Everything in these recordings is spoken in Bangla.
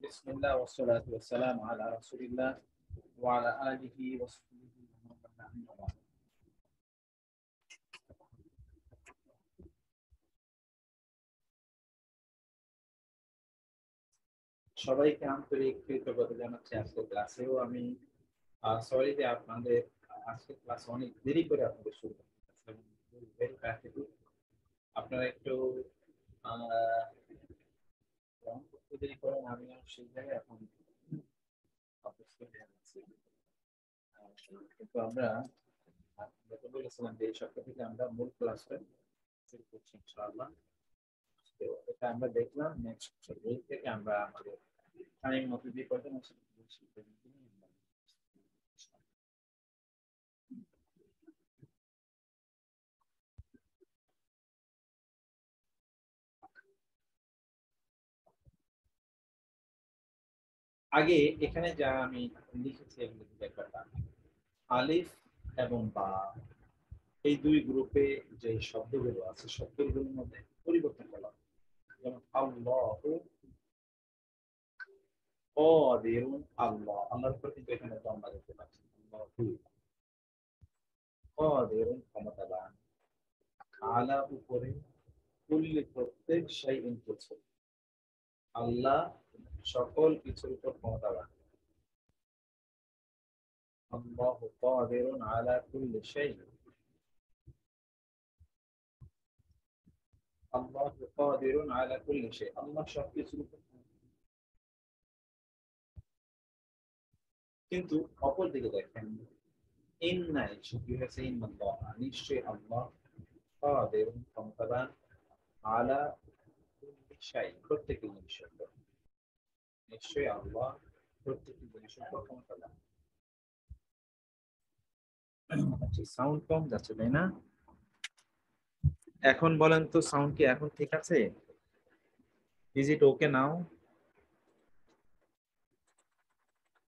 بسم الله والصلاة والسلام على رسول الله وعلى آله وصحبه ومن والاه أما بعد। সবাইকে আন্তরিক কৃতজ্ঞতা জানাচ্ছি। আজকের ক্লাসেও আমি সরি যে আপনাদের আজকের ক্লাস অনেক দেরি করে আপনাদের শুরু করতে। আপনারা একটু দেরি করেন, আমি সেই জায়গায় এখন অভ্যস্ত হয়ে যাচ্ছি। কিন্তু আমরা যেটা বলেছিলাম যে এই সপ্তাহ থেকে আমরা মূল ক্লাসটা শুরু করছি ইনশাআল্লাহ। তো এটা আমরা দেখলাম, নেক্সট উইক থেকে আমরা আমাদের টাইম মতো যে কয়টা মাস আগে এখানে যা আমি লিখেছি এগুলো ব্যাপারটা আলিফ এবং বা এই দুই গ্রুপে যে শব্দগুলো আছে শব্দগুলোর মধ্যে পরিবর্তন করলাম। যেমন আল্লাহু কাদিরুন, আল্লাহ আল্লাহর উপর কিন্তু এখানে দম্বা দেখতে পাচ্ছি। আল্লাহু কাদিরুন ক্ষমতাবান, আলা উপরে, কুল্লি প্রত্যেক শাইইন কিছু, আল্লাহ সকল কিছুর উপর ক্ষমতাবান। আল্লাহু কাদিরুন আলা কুল্লি শাইইন, আল্লাহু কাদিরুন আলা কুল্লি শাইইন, আল্লাহ সবকিছুর উপর। কিন্তু অপর দিকে দেখেন ইন্না কি হয়েছে, ইন্নাল্লাহ নিশ্চয়ই আল্লাহ কাদিরুন ক্ষমতাবান, আলা কুল্লি শাইইন প্রত্যেক জিনিসের উপর, নিশ্চয়ই আল্লাহ প্রত্যেকটি জিনিসের উপর ক্ষমতাবান। আচ্ছা, সাউন্ড কম যাচ্ছে তাই না? এখন বলেন তো সাউন্ড কি এখন ঠিক আছে? ইজ ইট ওকে নাও?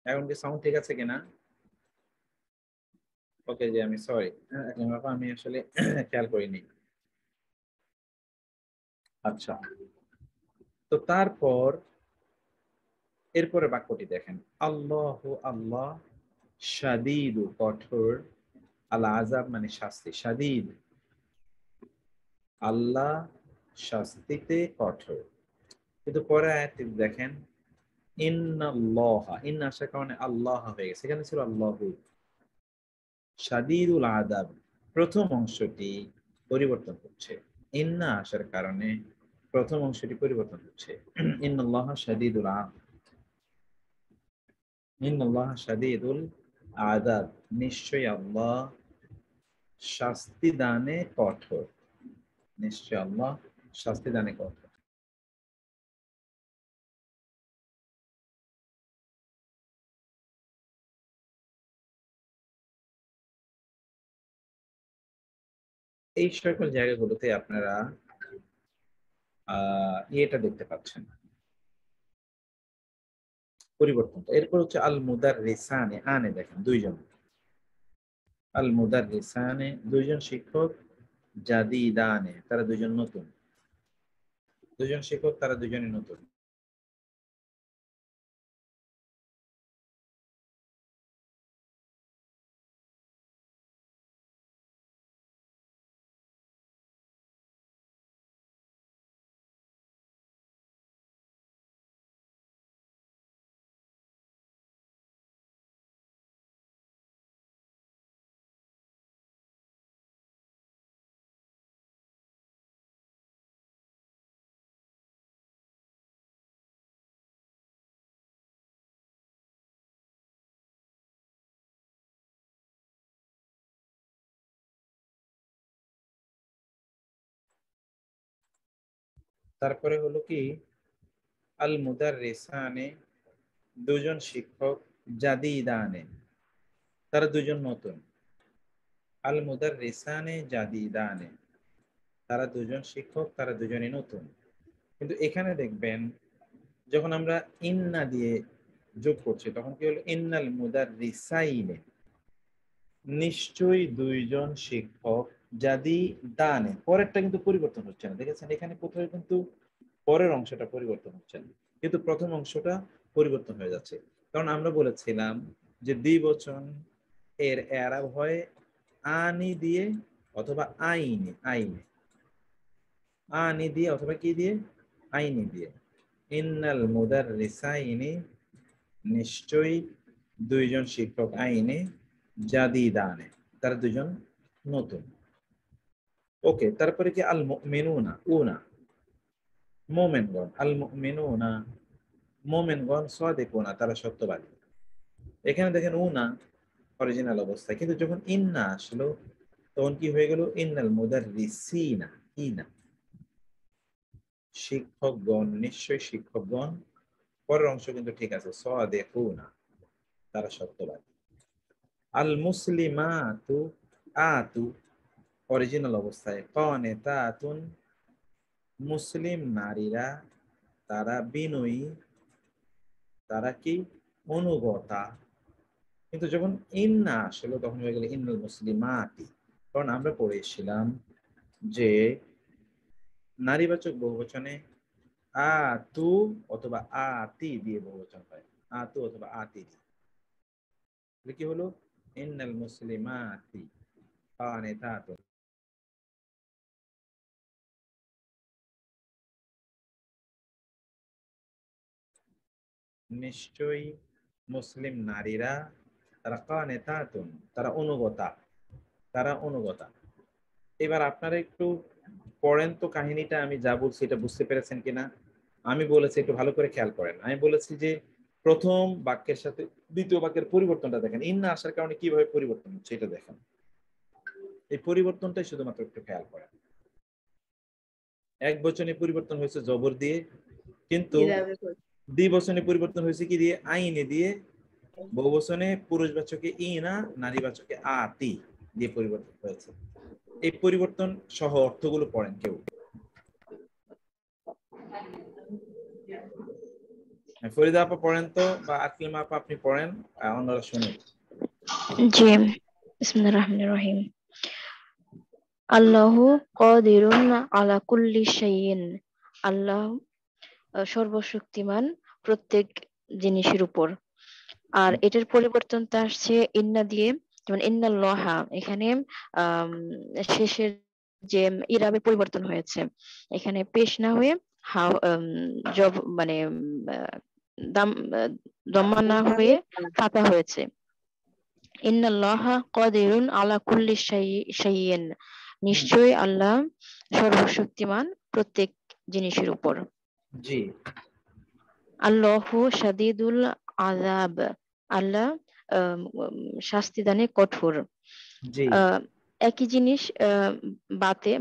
এখন কি সাউন্ড ঠিক আছে কিনা? ওকে জি, আমি সরি, আমি আসলে খেয়াল করিনি। আচ্ছা, তো তারপর এরপরে বাক্যটি দেখেন, আল্লাহ আল্লাহ শাদীদ কঠোর, আল আযাব মানে শাস্তি, শাদীদ আল্লাহ শাস্তিতে কঠোর। কিন্তু পরে আয়াতটি দেখেন ইন্নাল্লাহ, ইন্না আসার কারণে আল্লাহ হয়ে গেছে, এখানে ছিল আল্লাহু। শাদীদুল আযাব প্রথম অংশটি পরিবর্তন হচ্ছে, ইন্না আসার কারণে প্রথম অংশটি পরিবর্তন হচ্ছে। ইন্নাল্লাহ শাদীদুল আযাব, ইন্নাল্লাহ শাদীদুল আযাব নিশ্চয়ই আল্লাহ শাস্তি দানে কঠোর, নিশ্চয় আল্লাহ শাস্তি দানে কঠোর। এই সকল জায়গাগুলোতে আপনারা ইয়েটা দেখতে পাচ্ছেন, পরিবর্তনটা। এরপর হচ্ছে আল মুদাররিসানে, আনে দেখেন দুইজন, আল মুদাররিসানে দুইজন শিক্ষক, জাদিদানে তারা দুইজন নতুন, দুইজন শিক্ষক তারা দুইজনই নতুন। তারপরে হলো কি আল মুদাররিসানে দুজন শিক্ষক, জাদিদানে তারা দুজন নতুন, আল মুদাররিসানে জাদিদানে তারা দুজন শিক্ষক তারা দুজনই নতুন। কিন্তু এখানে দেখবেন যখন আমরা ইন্না দিয়ে যোগ করছি তখন কি হলো, ইন্নাল মুদাররিসাইনে নিশ্চয়ই দুইজন শিক্ষক, জাদি দানে পরেরটা কিন্তু পরিবর্তন হচ্ছে না, দেখেছেন এখানে কোথাও কিন্তু পরের অংশটা পরিবর্তন হচ্ছে না, কিন্তু প্রথম অংশটা পরিবর্তন হয়ে যাচ্ছে। কারণ আমরা বলেছিলাম যে দ্বিবচন এর এরাব হয় আনি দিয়ে অথবা আইনে, আইনে আনি দিয়ে অথবা কি দিয়ে, আইনি দিয়ে। ইন্নাল মুদাররিসাইনি, নিশ্চয়ই দুইজন শিক্ষক, আইনে জাদিদানে, তারা দুজন নতুন। ওকে, তারপরে কি আল মুমিনুনা, উনা মোমেনগণ, আল মুমিনুনা মোমেনগণ সাদিকুনা, তারা সত্যবাদী। এখানে দেখেন উনা অরিজিনাল অবস্থায়, কিন্তু যখন ইন্না আসলো তখন কি হয়ে গেল, ইন্নাল মুদাররিসিনা, ইনা শিক্ষকগণ, নিশ্চয়ই শিক্ষকগণ। পরের অংশ কিন্তু ঠিক আছে, সাদিকুনা তারা সত্যবাদী। আল মুসলিমাতু, আতু অরিজিনাল অবস্থায় কানিতাতুন, মুসলিম নারীরা তারা বিনয়ী, তারা কি অনুগতা। কিন্তু যখন ইন্না আসলো তখন হয়ে গেল ইন্নাল মুসলিমাতি। কারণ আমরা পড়েছিলাম যে নারীবাচক বহুবচনে আতু অথবা আতি দিয়ে বহুবচন হয়, আতু অথবা আতি দিয়ে কি হলো, ইন্নাল মুসলিমাতি কানিতাতুন। নিশ্চয়ই মুসলিম নারীরা তারা কানিতাতুন, তারা অনুগতা, তারা অনুগতা। এবার আপনারা একটু পড়েন তো কাহিনীটা, আমি যা বলছি এটা বুঝতে পেরেছেন কিনা। আমি বলেছি একটু ভালো করে খেয়াল করেন। আমি বলেছি যে প্রথম বাক্যের সাথে দ্বিতীয় বাক্যের পরিবর্তনটা দেখেন, ইন্না আসার কারণে কিভাবে পরিবর্তন হচ্ছে এটা দেখেন। এই পরিবর্তনটাই শুধুমাত্র একটু খেয়াল করেন। এক বচনে পরিবর্তন হয়েছে জবর দিয়ে, কিন্তু দ্বিবচনে পরিবর্তন হয়েছে কি দিয়ে, আইনে দিয়ে। বহুবচনে পুরুষবাচকে ইনা, নারীবাচকে আতি দিয়ে পরিবর্তন হয়েছে। এই পরিবর্তন সহ অর্থগুলো পড়েন কেউ। ফরিদা আপা পড়েন তো, বা আকলিমা আপা আপনি পড়েন, অন্যরা শুনুন। জি, বিসমিল্লাহির রহমানির রহিম। আল্লাহু কাদিরুন আলা কুল্লি শাইইন, আল্লাহ সর্বশক্তিমান প্রত্যেক জিনিসের উপর। আর এটার পরিবর্তনটা আসছে ইন্না দিয়ে, যেমন ইন্নাল্লাহা, এখানে শেষের যে ইরাবের পরিবর্তন হয়েছে, এখানে পেশ না হয়ে জব মানে দাম দম্মা না হয়ে ফাতা হয়েছে। ইন্নাল্লাহা কাদিরুন আলা কুল্লি শাইইন, নিশ্চয়ই আল্লাহ সর্বশক্তিমান প্রত্যেক জিনিসের উপর। জি। আল্লাহু শাদীদুল আযাব, আল্লাহ শাস্তি দানে কঠোর। জি। একই জিনিস বাতে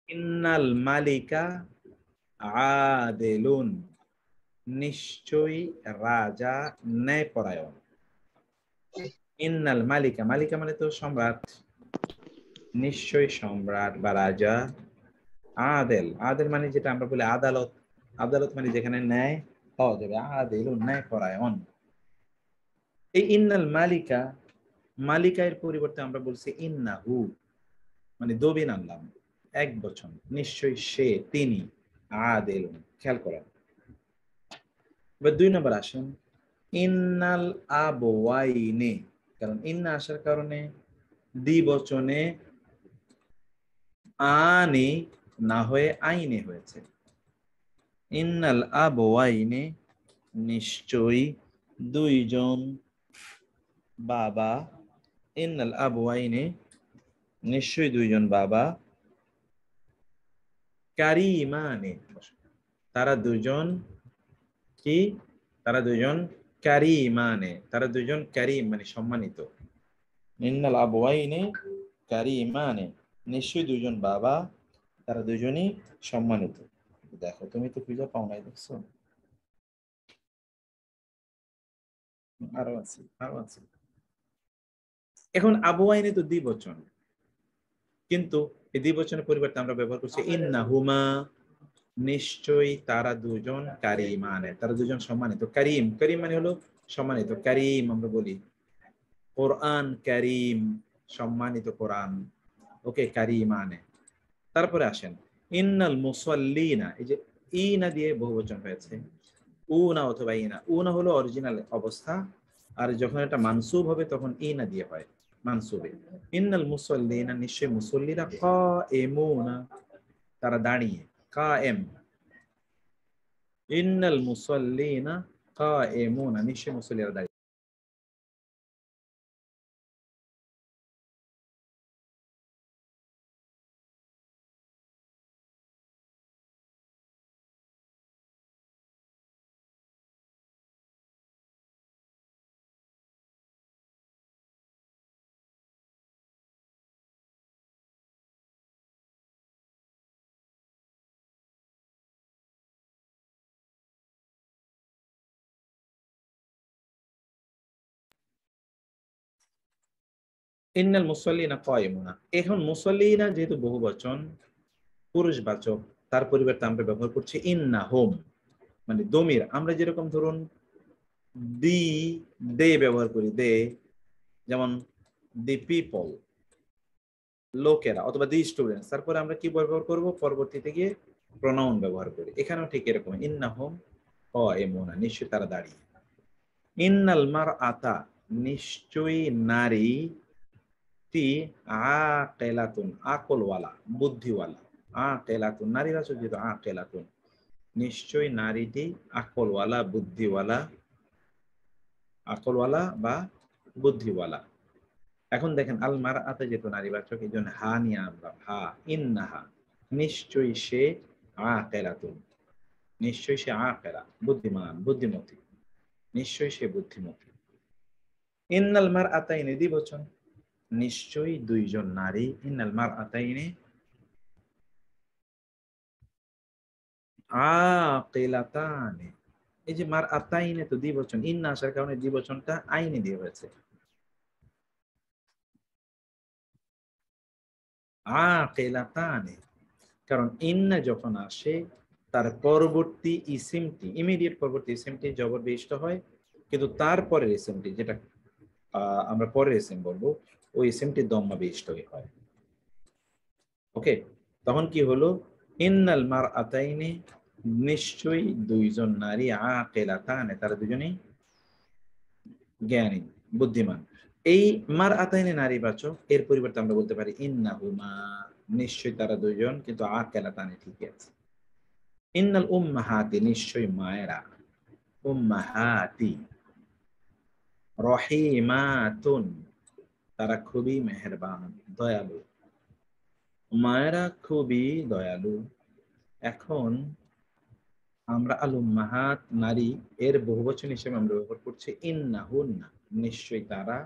ইন্নাল মালিকা আদিলুন, নিশ্চয়ই রাজা ন্যায়পরায়ণ। ইন্নাল মালিকা, মালিকা মানে তো সম্রাট, নিশ্চয়ই সম্রাট বা রাজা। আদেল, আদেল মানে যেটা আমরা বলি আদালত, আদালত মানে যেখানে ন্যায় পাওয়া যাবে, আদিলুন ন্যায়পরায়ণ। এই ইন্নাল মালিকা, মালিকার পরিবর্তে আমরা বলছি ইন্নাহু, মানে দবিন আনলাম, এক বচন, নিশ্চয়ই সে, তিনি, আদিলুন। খেয়াল করেন। এবার 2 নম্বর আসেন, ইন্নাল আবওয়াইনে, কারণ ইন্না আসার কারণে দ্বিবচনে আনি না হয়ে আইনে হয়েছে। ইন্নাল আবওয়াইনে, নিশ্চয়ই দুইজন বাবা, ইন্নাল আবওয়াইনে নিশ্চয়ই দুইজন বাবা, কারিমানে তারা দুজন কি, তারা দুজন কারিমানে, তারা দুজন কারিম মানে সম্মানিত। ইন্নাল আবওয়াইনে কারিমানে, নিশ্চয়ই দুজন বাবা, তারা দুজনই সম্মানিত। দেখো তুমি তো খুঁজে পাও নাই, দেখছো? আরো আছে, আরো আছে। এখন আবওয়াইনে তো দ্বিবচন, কিন্তু এই দ্বিবচনের পরিবর্তে আমরা ব্যবহার করছি ইন্নাহুমা, নিশ্চয়ই তারা দুজন কারিমানে, তারা দুজন সম্মানিত। কারিম, করিম মানে হলো সম্মানিত, কারিম আমরা বলি। কোরআন কারিম, সম্মানিত কোরআন। ওকে, কারিমানে। তারপরে আসেন ইন্নাল মুসাল্লিনা, এই যে ইনা দিয়ে বহুবচন হয়েছে, উনা অথবা ইনা। উনা হলো অরিজিনাল অবস্থা, আর যখন এটা মানসুব হবে তখন ইনা দিয়ে হয় মানসুবে। ইন্নাল মুসাল্লিনা, নিশ্চয় মুসল্লিরা, কায়েমুনা, তারা দাঁড়িয়ে, কায়েম। ইন্নাল মুসাল্লিনা কায়েমুনা, নিশ্চয় মুসল্লিরা দাঁড়িয়ে। ইন্নাল মুসাল্লিনা কায়েমুনা, এখন মুসাল্লিনা যেহেতু বহু বচন, পুরুষবাচক, তার পরিবর্তে আমরা ব্যবহার করছি ইন্নাহুম, মানে দমির। আমরা যেরকম ধরুন দি, দে ব্যবহার করি, দে, যেমন দি পিপল, লোকেরা, অথবা দি স্টুডেন্টস, তারপরে আমরা কি ব্যবহার করব, পরবর্তীতে গিয়ে প্রোনাউন ব্যবহার করি। এখানেও ঠিক এরকম, ইন্নাহুম কায়েমুনা, নিশ্চয়ই তারা দাঁড়িয়ে। ইন্নাল মারআতা, নিশ্চয়ই নারী, তি আকেলাতুন, আকলওয়ালা, বুদ্ধিওয়ালা। আকেলাতুন নারীবাচক যেহেতু, আকেলাতুন, নিশ্চয়ই নারীটি আকলওয়ালা, বুদ্ধিওয়ালা, আকলওয়ালা বা বুদ্ধিওয়ালা। এখন দেখেন আল মারআতা যেহেতু নারীবাচক, এই জন্য হা নিয়ে আমরা, হা, ইন্নাহা, নিশ্চয়ই সে, আকেলাতুন, নিশ্চয়ই সে আকেলা, বুদ্ধিমান, বুদ্ধিমতী, নিশ্চয়ই সে বুদ্ধিমতী। ইন্নাল মারআতাইনি দ্বিবচন, নিশ্চয়ই দুইজন নারী, ইন্নাল মারআতাইনি আকিলাতানি। এই যে মারআতাইনি তো দ্বিবচন, ইন্না আসার কারণে দ্বিবচনটা আইনি দিয়ে হয়েছে, আকিলাতানি। কারণ ইন্না যখন আসে তার পরবর্তী ইসিমটি, ইমিডিয়েট পরবর্তী ইসিমটি জবর বিশিষ্ট হয়, কিন্তু তারপরের ইসিমটি যেটা আমরা পরের ইসিম বলবো, ওই ইসিমটি দম্মা বিশিষ্ট হয়। ওকে, তখন কি হলো, ইন্নাল মারআতাইনি, নিশ্চয়ই দুইজন নারী, আকিলাতানি, তারা দুজনেই জ্ঞানী, বুদ্ধিমান। এই মারআতাইনি নারীবাচক, এর পরিবর্তে আমরা বলতে পারি ইন্নাহুমা, নিশ্চয়ই তারা দুইজন, কিন্তু আকিলাতানি ঠিকই আছে। ইন্নাল উম্মাহাতি, নিশ্চয়ই মায়েরা, উম্মাহাতি, রহিমাতুন, তারা খুবই মেহেরবান, দয়ালু। মায়েরা খুবই দয়ালু। এখন আমরা আল উম্মাহাত, নারী, এর বহুবচন হিসেবে আমরা ব্যবহার করছি ইন্নাহুন্না, নিশ্চয়ই তারা,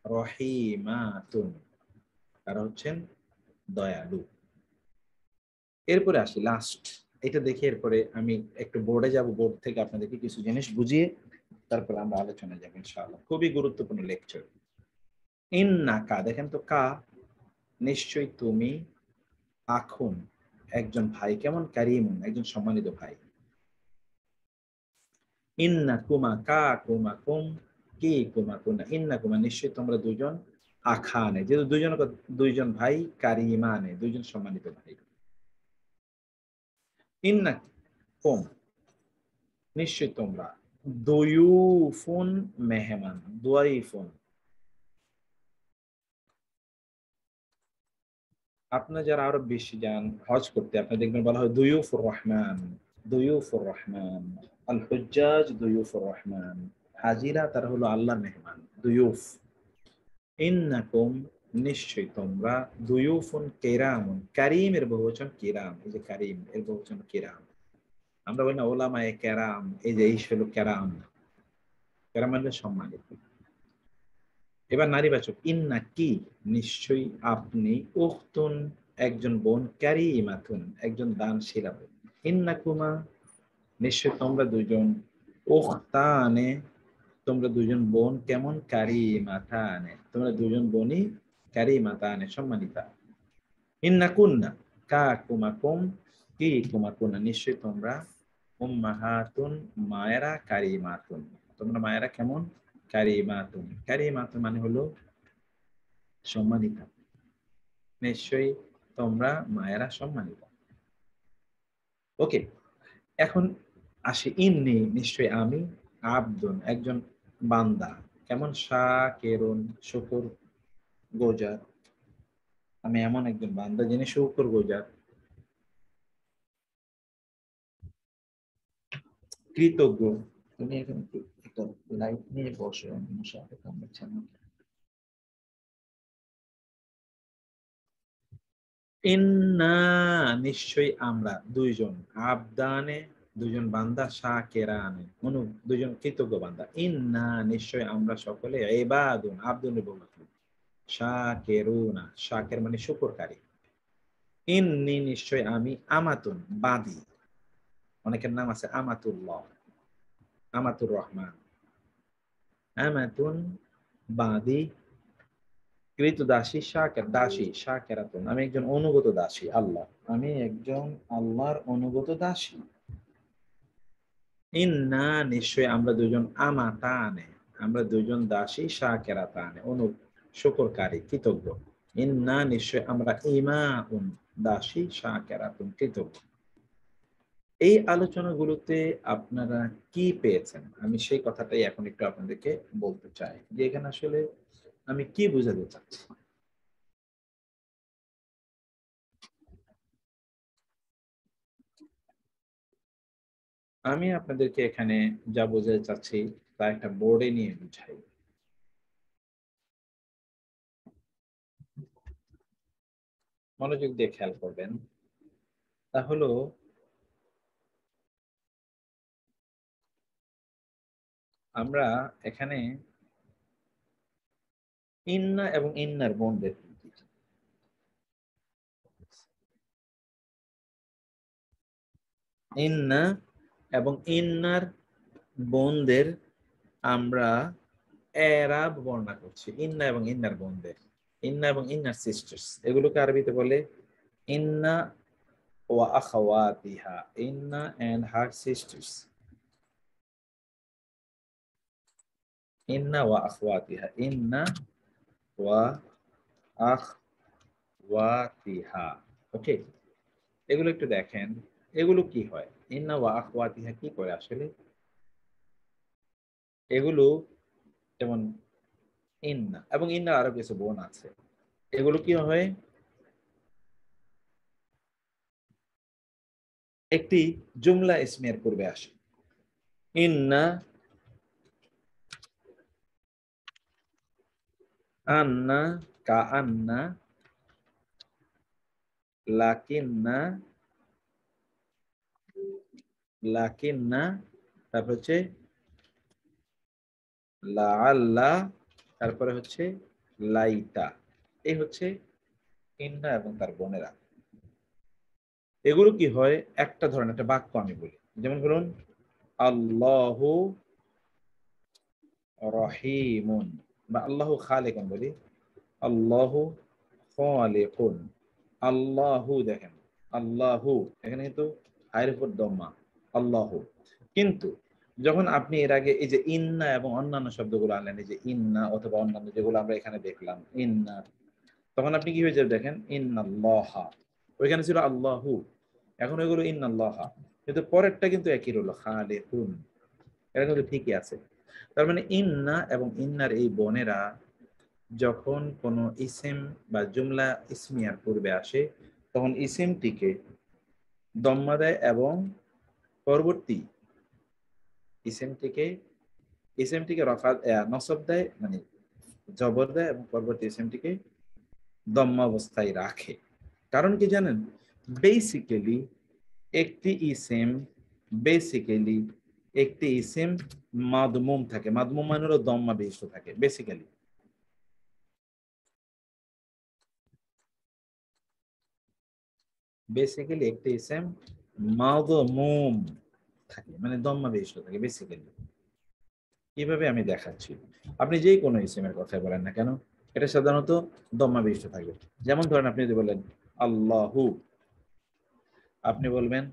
রহিমাতুন, তারা হচ্ছেন দয়ালু। এরপরে আসি লাস্ট, এটা দেখে এরপরে আমি একটু বোর্ডে যাব, বোর্ড থেকে আপনাদেরকে কিছু জিনিস বুঝিয়ে তারপর আমরা আলোচনায় যাবো ইনশাআল্লাহ। খুবই গুরুত্বপূর্ণ লেকচার। ইন্নাকা, দেখেন তো, কা, নিশ্চয়ই তুমি, আখুন, একজন ভাই, কেমন, কারিমুন, একজন সম্মানিত ভাই। ইন্নাকুমা, কা কুমা কুম, কি কুমা কুনা, ইন্নাকুমা, নিশ্চয়ই তোমরা দুজন, আখানে, যেহেতু দুজন, দুইজন ভাই, কারিমানে, দুইজন সম্মানিত ভাই। ইন্নাকুম, নিশ্চয়ই তোমরা, দুয়ুফুন, মেহমান, দুয়াইফুন। আপনারা যারা আরো বেশি যান হজ করতে, আপনি দেখবেন বলা হয় দুয়ুফুর রহমান, দুয়ুফুর রহমান, আল হুজ্জাজ দুয়ুফুর রহমান, হাজিরা তারা হলো আল্লাহর মেহমান, দুয়ুফ। ইন্নাকুম, নিশ্চয়ই তোমরা, দুয়ুফুন কিরামুন, কারিম এর বহুবচন কিরাম, এই যে কারিম এর বহুবচন কিরাম। আমরা বলি না ওলামায়ে কেরাম, এই যে এই হলো কেরাম, কেরাম মানে সম্মানিত। এবার নারীবাচক, ইন্না কি, নিশ্চয়ই আপনি, উখতুন, একজন বোন, কারিমাতুন, একজন দানশীলা বোন। ইন্নাকুমা, নিশ্চয় তোমরা দুজন, উখতানে, তোমরা দুজন বোন, কেমন, কারিমাতানে, তোমরা দুজন বোনই, কারিমাতানে, সম্মানিতা। ইন্নাকুন্না, কা কুমাকুম, কি কুমাকুন্না, নিশ্চয় তোমরা, উম্মাহাতুন, মায়েরা, কারিমাতুন, তোমরা মায়েরা কেমন, কারিমাতুন। কারিমাতুন মানে হলো সম্মানিতা, নিশ্চয়ই তোমরা মায়েরা সম্মানিত। ওকে, এখন আসে ইন্নি নিশ্চয় আমি আব্দুন একজন বান্দা কেমন শাকিরুন শুকর গুজার আমি এমন একজন বান্দা যিনি শুকর গুজার কৃতজ্ঞ তুমি এখানে একটা লাইট নিয়ে বসো মশাকে কামড়াচ্ছে না ইন্না নিশ্চয়ই আমরা দুইজন আবদানে দুজন বান্দা শাকেরানে দুজন কৃতজ্ঞ বান্দা ইন্না নিশ্চয় আমরা সকলে ইবাদুন আব্দুল বললাম শাকেরুনা শাকের মানে শুকরকারী ইন্নি নিশ্চয় আমি আমাতুন বাদী অনেকের নাম আছে আমাতুল্লাহ আমাতুর রহমান আমাতুন বাদী কৃত দাসী শাকের দাসী শাকেরাতুন আমি একজন অনুগত দাসী আল্লাহ আমি একজন আল্লাহর অনুগত দাসী ইন্না নিশ্চয় আমরা দুজন আমাতানে আমরা দুজন দাসী শাকেরাতানে শুকরকারী কৃতজ্ঞ ইন্না নিশ্চয় আমরা ইমাউন দাসী শাকেরাতুন কৃতজ্ঞ এই আলোচনাগুলোতে আপনারা কি পেয়েছেন আমি সেই কথাটাই এখন একটু আপনাদেরকে বলতে চাই যে এখানে আসলে আমি কি বোঝাতে চাচ্ছি আমি আপনাদেরকে এখানে যা বোঝাতে চাচ্ছি তা একটা বোর্ডে নিয়ে বুঝাই মনোযোগ দিয়ে খেয়াল করবেন তা হলো আমরা এখানে ইন্না এবং ইন্নার বন্ডের ইন্না এবং ইন্নার বন্ডের আমরা এরাব বর্ণনা করছি ইন্না এবং ইন্নার বন্ডের ইন্না এবং ইন্নার সিস্টার্স এগুলোকে আরবিতে বলে ইন্না ওয়া আখাওয়াতিহা ইন্না এন্ড হার সিস্টার্স ইন্না ওয়া আখাওয়াতিহা ইন্না ওয়া আখাওয়াতিহা ওকে এগুলো একটু দেখেন এগুলো কি হয় ইন্না ওয়া আখাওয়াতিহা কি করে আসলে এগুলো যেমন ইন্না এবং ইন্না আরো কিছু বোন আছে এগুলো কি হয় একটি জুমলা ইসমিয়ার পূর্বে আসে ইন্না আন্না কা আন্না লাকিন্না লাকিন্না তারপর হচ্ছে লাআল্লা তারপরে হচ্ছে লাইতা এই হচ্ছে ইন্না এবং তার বোনেরা এগুলো কি হয় একটা ধরনের একটা বাক্য আমি বলি যেমন ধরুন আল্লাহু রহিমুন বা আল্লাহু খালিকুন বলি আল্লাহু খালিকুন আল্লাহু দেখেন আল্লাহু এখানে কিন্তু আয়ের উপর দম্মা আল্লাহু কিন্তু যখন আপনি এর আগে এই যে ইন্না এবং অন্যান্য শব্দগুলো আনলেন এই যে ইন্না অথবা অন্যান্য যেগুলো আমরা এখানে দেখলাম ইন্না তখন আপনি কি হয়ে যাবে দেখেন ইন্নাল্লাহা ওইখানে ছিল আল্লাহু এখন ওইগুলো ইন্নাল্লাহা কিন্তু পরেরটা কিন্তু একই রইল খালিকুন এটা কিন্তু ঠিকই আছে তার মানে ইন্না এবং ইন্নার এই বোনেরা যখন কোনো ইসিম বা জুমলা ইসমিয়ার পূর্বে আসে তখন ইসিমটিকে দম্মা দেয় এবং পরবর্তী ইসিমটিকে রফা নসব দেয় মানে জবর দেয় এবং পরবর্তী ইসিমটিকে দম্মা অবস্থায় রাখে কারণ কি জানেন বেসিক্যালি একটি ইসিম বেসিক্যালি একটি ইসিম মাদমুম থাকে মাদমুম মানে হলো দম্মা বিশিষ্ট থাকে বেসিক্যালি একটি ইসিম মাদমুম থাকে মানে দম্মা বিশিষ্ট থাকে বেসিক্যালি কিভাবে আমি দেখাচ্ছি আপনি যেই কোনো ইসিমের কথা বলেন না কেন এটা সাধারণত দম্মা বিশিষ্ট থাকবে যেমন ধরেন আপনি যদি বলেন আল্লাহু আপনি বলবেন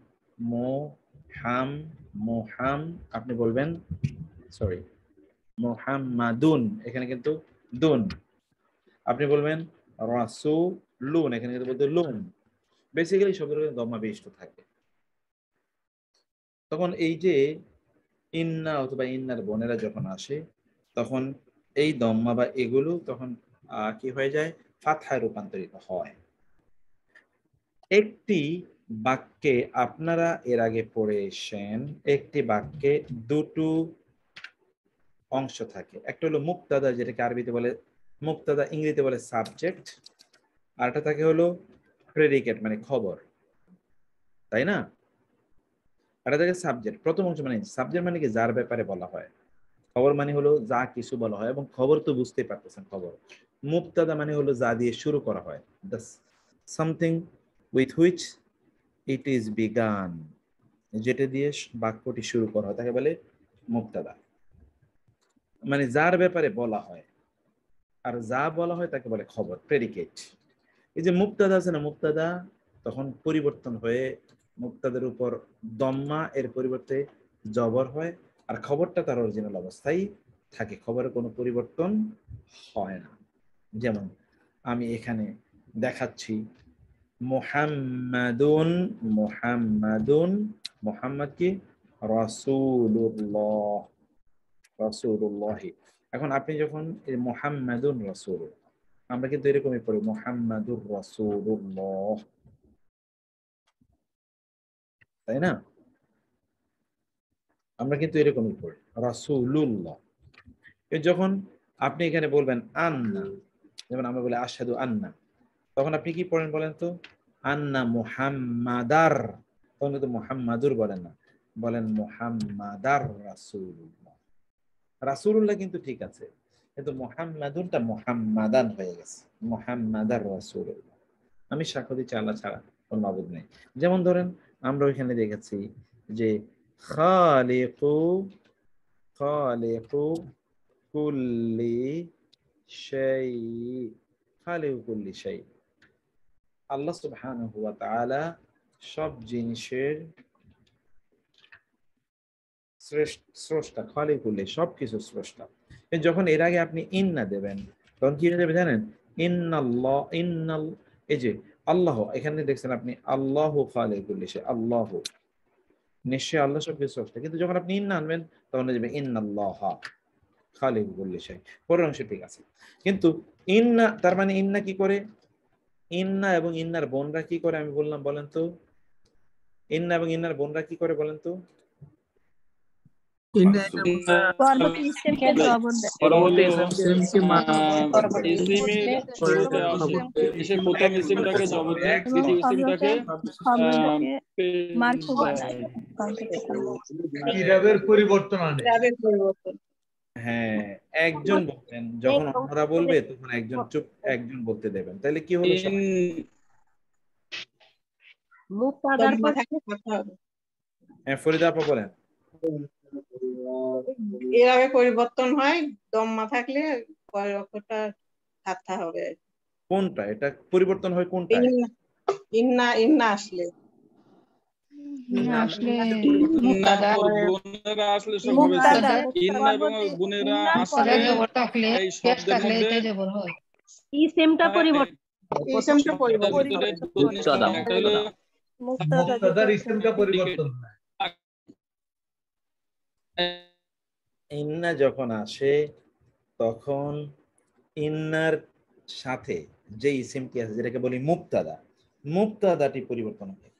মোহাম আপনি বলবেন সরি মোহাম্মাদুন এখানে কিন্তু দুন আপনি বলবেন রাসূলুন এখানে কিন্তু বলতে লুন বেসিক্যালি সবগুলো দম্মা বিশিষ্ট থাকে তখন এই যে ইন্না অথবা ইন্নার বোনেরা যখন আসে তখন এই দম্মা বা এগুলো তখন কি হয়ে যায়, ফাতহায় রূপান্তরিত হয়। একটি বাক্যে আপনারা এর আগে পড়ে এসেছেন, একটি বাক্যে দুটো অংশ থাকে। একটা হলো মুক্তাদা, যেটাকে আরবিতে বলে মুক্তাদা, ইংরেজিতে বলে সাবজেক্ট, আর একটা থাকে হলো প্রেডিকেট মানে খবর, তাই না? এটা থাকে সাবজেক্ট। প্রথম অংশ মানে সাবজেক্ট মানে কি, যার ব্যাপারে বলা হয়। খবর মানে হলো যা কিছু বলা হয়, এবং খবর তো বুঝতেই পারতেছেন খবর। মুক্তাদা মানে হলো যা দিয়ে শুরু করা হয়, the something with which it is began, যেটা দিয়ে বাক্যটি শুরু করা হয় তাকে বলে মুক্তাদা, মানে যার ব্যাপারে বলা হয়। আর যা বলা হয় তাকে বলে খবর, প্রেডিকেট। এই যে মুক্তাদা আছে না, মুক্তাদা তখন পরিবর্তন হয়ে মুক্তাদের উপর দম্মা এর পরিবর্তে জবর হয়, আর খবরটা তার অরিজিনাল অবস্থায় থাকে, খবরের কোনো পরিবর্তন হয় না। যেমন আমি এখানে দেখাচ্ছি মুহাম্মাদুন, মুহাম্মাদুন, মুহাম্মদ কি, রাসূলুল্লাহ, রাসূলুল্লাহ। এখন আপনি যখন এই মুহাম্মাদুন রাসূল, আমরা কিন্তু এরকমই পড়ি মুহাম্মাদুর রাসূলুল্লাহ, তাই না? আমরা কিন্তু এরকমই পড়ি রাসূলুল্লাহ। যখন আপনি এখানে বলবেন আন্না, যেমন আমরা বলি আশহাদু আন্না, তখন আপনি কি পড়েন বলেন তো, আন্না মুহাম্মাদার, তখন কিন্তু মুহাম্মাদুর বলেন না, বলেন মুহাম্মাদার রাসূলুল্লাহ। রাসূলুল্লাহ কিন্তু ঠিক আছে, কিন্তু মুহাম্মাদুরটা মুহাম্মাদান হয়ে গেছে, মুহাম্মাদার রাসূলুল্লাহ। আমি সাক্ষ্য দিচ্ছি আল্লাহ ছাড়া কোন মাবুদ নেই। যেমন ধরেন আমরা ওইখানে দেখেছি যে খালিকু, খালিকু কুল্লি শাই, খালিকু কুল্লি শাই, আল্লাহ সুবহানাহু ওয়া তাআলা সব জিনিসের স্রষ্টা, খালিকুল্লি, সবকিছু স্রষ্টা। যখন এর আগে আপনি ইন্না দেবেন তখন কি হয়ে যাবে জানেন, ইন্নাল্লাহ, ইন্নাল, এই যে আল্লাহ, এখানে দেখছেন আপনি আল্লাহ খালিকুল্লি শাই, আল্লাহ নিশ্চয়ই আল্লাহ সবকিছু স্রষ্টা, কিন্তু যখন আপনি ইন্না আনবেন তখন হয়ে যাবে ইন্নাল্লাহ খালিকুল্লি শাই। পরের অংশ ঠিক আছে, কিন্তু ইন্না, তার মানে ইন্না কি করে, ইন্না এবং ইন্নার বোনরা কি করে আমি বললাম বলেন তো, ইন্না এবং ইন্নার বোনরা কি করে বলেন তো? পরবর্তী ইসেমকে জবর দেয়। পরবর্তী ইসেমকে ইসিমের শুরুতে আসে, এসে প্রথম ইসিমটাকে জবর দেয়, এবং দ্বিতীয় ইসিমটাকে খবরকে মারফু বানায়। কিরাবের পরিবর্তন আনে। হ্যাঁ, একজন বলতেন, যখন অন্যরা বলবে তখন একজন চুপ, একজন বলতে দেবেন, তাহলে কি হলো সবাই? মুক্তাদার পর হ্যাঁ, ফরিদা আপা বলেন। এর আগে পরিবর্তন হয়, দম্মা থাকলে পরের অক্ষরটা হাতটা হবে। কোনটা এটা পরিবর্তন হয়, কোনটা? ইন্না, ইন্না আসলে আসলে মুক্তাদা, বোনেরা আসলে সব হবে মুক্তাদা ইন্না এবং বোনেরা আসলে এই শব্দের মধ্যে ইসেমটা পরিবর্তন, ইসেমটা পরিবর্তন একটা হলো মুক্তাদার ইসেমটা পরিবর্তন হয়। ইন্না যখন আসে তখন ইন্নার সাথে যে ইসিমটি আছে যেটাকে বলি মুক্তাদা, মুক্তাদাটি পরিবর্তন হয়,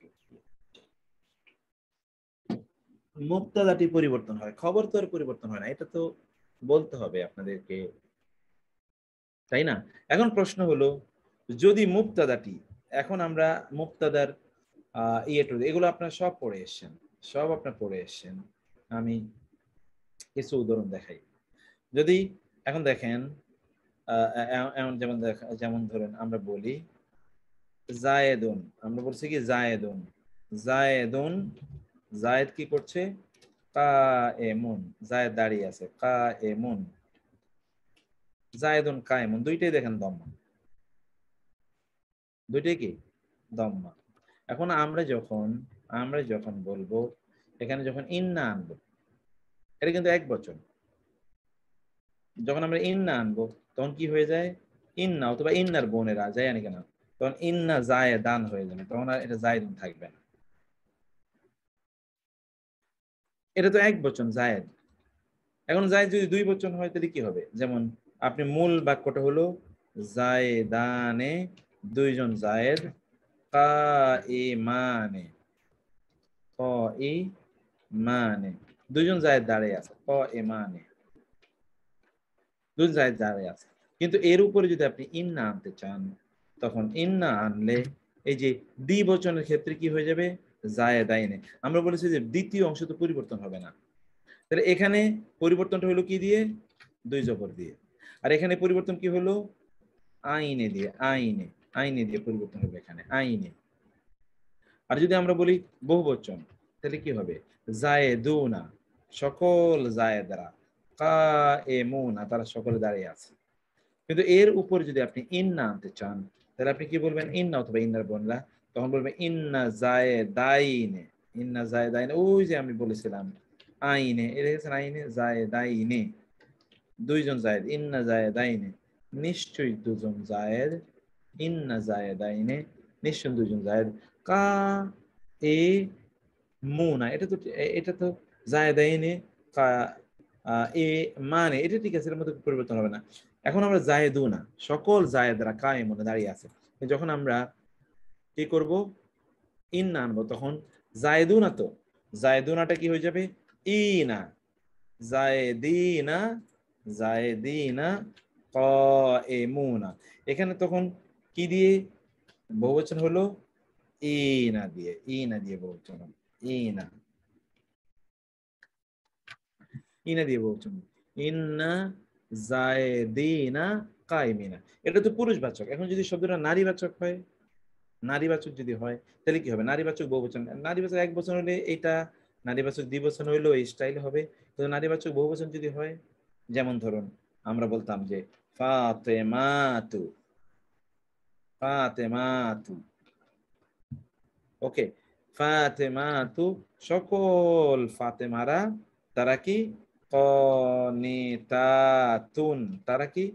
মুক্তাদাটি পরিবর্তন হয়, খবর তো আর পরিবর্তন হয় না, এটা তো বলতে হবে আপনাদেরকে, তাই না? এখন প্রশ্ন হলো, যদি মুক্তাদাটি, এখন আমরা মুক্তাদার এগুলো আপনারা সব পড়ে এসেছেন, সব আপনারা পড়ে এসেছেন, আমি কিছু উদাহরণ দেখাই। যদি এখন দেখেন এমন যেমন ধরেন আমরা বলি জায়েদুন, আমরা বলছি কি জায়েদুন, জায়েদুন, জায়েদ কি করছে, কায়েমুন, জায়েদ দাঁড়িয়ে আছে, কায়েমুন, জায়েদুন কায়েমুন, দুইটাই দেখেন দম্মা, দুইটাই কি দম্মা। এখন আমরা যখন বলবো এখানে যখন ইন্না আনবো, এটা কিন্তু এক বচন, যখন আমরা ইন্না আনবো তখন কি হয়ে যায়, ইন্না অথবা ইন্নার বোনেরা যায় আনি কেন, তখন ইন্না জায়েদান হয়ে যাবে, তখন আর এটা জায়েদান থাকবে না। এটা তো এক বচন জায়েদ। এখন জায়েদ যদি দুই বচন হয় তাহলে কি হবে? যেমন আপনি মূল বাক্যটা হলো জায়েদানে, দুইজন জায়েদ, কাইমানে, কাইমানে, দুইজন জায়েদ দাঁড়িয়ে আছে, কাইমানে, দুইজন জায়েদ দাঁড়িয়ে আছে। কিন্তু এর উপরে যদি আপনি ইন্না আনতে চান, তখন ইন্না আনলে এই যে দ্বিবচনের ক্ষেত্রে কি হয়ে যাবে? জায়েদাইনে। আমরা বলেছি যে দ্বিতীয় অংশ তো পরিবর্তন হবে না, তাহলে এখানে পরিবর্তনটা হলো কি দিয়ে? দুই জবর দিয়ে। আর এখানে পরিবর্তন কি হলো? আইনে দিয়ে, আইনে, আইনে দিয়ে পরিবর্তন হবে এখানে, আইনে। আর যদি আমরা বলি বহুবচন তাহলে কি হবে? জায়েদুনা, সকল জায়েদরা, কায়েমুনা, তারা সকলে দাঁড়িয়ে আছে। কিন্তু এর উপর যদি আপনি ইন্না আনতে চান তাহলে আপনি কি বলবেন? ইন্না অথবা ইন্নার বনলা, তখন বলবেন ইন্না জায়েদাইনে, ইন্না জায়েদাইনে, ওই যে আমি বলেছিলাম আইনে, এটা হচ্ছে আইনে, জায়েদাইনে, দুইজন জায়েদ, ইন্না জায়েদাইনে, নিশ্চয়ই দুজন জায়েদ, ইন্না জায়েদাইনে, নিশ্চয়ই দুজন জায়েদ, কা এ মুনা, এটা তো জায়েদাইনে, কা এ মানে, এটা ঠিক আছে, এর মধ্যে পরিবর্তন হবে না। এখন আমরা জায়েদুনা, সকল জায়েদরা কায়েমুনা, দাঁড়িয়ে আছে। যখন আমরা কি করব? ইন্না আনবো, তখন জায়েদুনা, তো জায়েদুনাটা কি হয়ে যাবে? ইনা, জায়েদিনা, জায়েদিনা, কায়েমুনা। এখানে তখন কি দিয়ে বহুবচন হলো? ইনা দিয়ে, ইনা দিয়ে বহুবচন হলো, ইনা, ইনা দিয়ে বহুবচন, ইন্না জায়েদিনা কায়েমিনা। এটা তো পুরুষবাচক। এখন যদি শব্দটা নারীবাচক হয়, নারীবাচক যদি হয় তাহলে কি হবে? নারীবাচক বহুবচন, নারীবাচক এক বচন হলে এটা, নারীবাচক দ্বিবচন হইলেও এই স্টাইল হবে। তো নারীবাচক বহুবচন যদি হয়, যেমন ধরুন আমরা বলতাম যে ফাতেমাতু, ফাতেমাতু, ওকে, ফাতেমাতু, সকল ফাতেমারা, তারা কি? কানিতাতুন, তারা কি?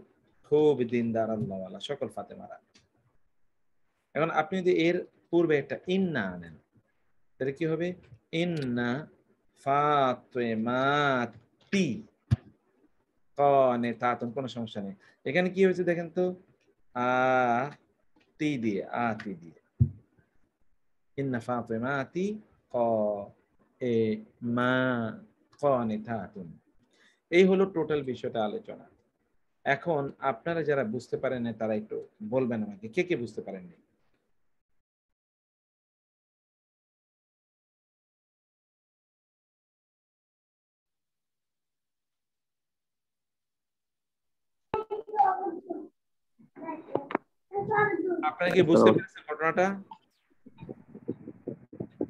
খুব দিনদার আল্লাহওয়ালা, সকল ফাতেমারা। এখন আপনি যদি এর পূর্বে একটা ইন্না আনেন তাহলে কি হবে? ইন্না ফাতেমাতি কানিতাতুন, কোনো সমস্যা নেই। এখানে কি হয়েছে দেখেন তো, আতি দিয়ে, আতি দিয়ে, ইন্না ফাতেমাতি কানিতাতুন। এই হলো টোটাল বিষয়টা আলোচনা। এখন আপনারা যারা বুঝতে পারেন না তারা একটু বলবেন আমাকে, কে কে বুঝতে পারেননি? আপনারা কি বুঝতে পেরেছেন ঘটনাটা?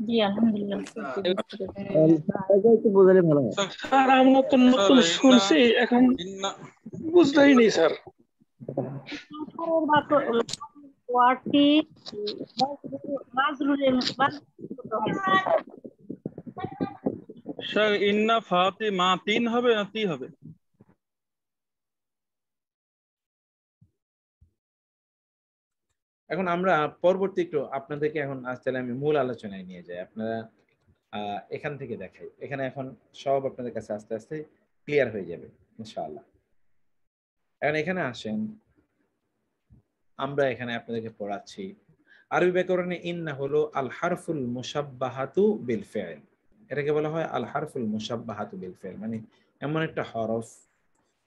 জি আলহামদুলিল্লাহ। স্যার আমরা তো নতুন শুনছি, এখন বুঝতেই নেই স্যার। ওয়ার্ডটি মাজরুরের স্যার ইন্না ফাতিমা তিন হবে না তি হবে? এখন আমরা পরবর্তী একটু আপনাদেরকে এখন আসলে আমি মূল আলোচনায় নিয়ে যাই। আপনারা এখান থেকে দেখাই, এখানে এখন সব আপনাদের কাছে আস্তে আস্তে ক্লিয়ার হয়ে যাবে ইনশাআল্লাহ। এখন এখানে আসেন, আমরা এখানে আপনাদেরকে পড়াচ্ছি আরবি ব্যাকরণে ইন্না হলো আল হারফুল মুশাব্বাহাতু বিল ফি'ল। এটাকে বলা হয় আল হারফুল মুশাব্বাহাতু বিল ফি'ল, মানে এমন একটা হরফ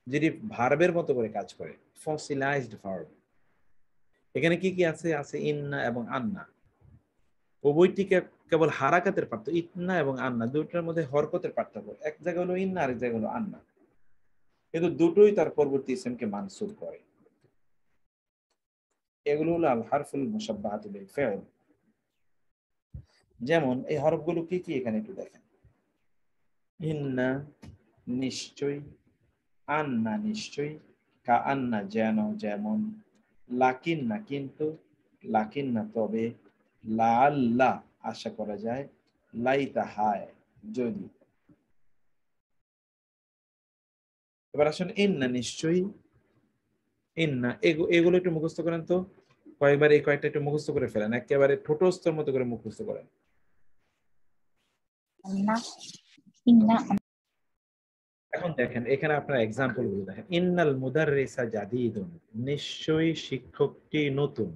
যেটি ভার্বের মতো করে কাজ করে, ফসিলাইজড ভার্ব। এখানে কি কি আছে? আছে ইন্না এবং আন্না। উভয়টিকে কেবল হারাকাতের পার্থক্য, ইন্না এবং আন্না দুটোর মধ্যে হরকতের পার্থক্য। এক জায়গা হলো ইন্না, আরেক জায়গা হলো আন্না, কিন্তু দুটোই তার পরবর্তী ইসমকে মানসুব করে। এগুলো হলো আল হারফুল মুশাব্বাহাতু বিল ফি'ল। যেমন এই হরফগুলো কি কি এখানে একটু দেখেন। ইন্না নিশ্চয়, আন্না নিশ্চয়, কা আন্না যেন, যেমন, লাকিন্না কিন্তু, লাকিন্না তবে, লাআল্লা আশা করা যায়, লাইতা হায় যদি। এবার আসুন ইন্না নিশ্চয়ই, ইন্না, এগুলো একটু মুখস্থ করেন তো, কয়েকবার এই কয়েকটা একটু মুখস্থ করে ফেলেন, একেবারে ঠোঁটস্থর মতো করে মুখস্থ করেন। ইন্না এখন দেখেন এখানে আপনার এক্সাম্পল গুলো দেখেন। ইন্নাল মুদাররিসা জাদীদুন, নিশ্চয়ই শিক্ষকটি নতুন।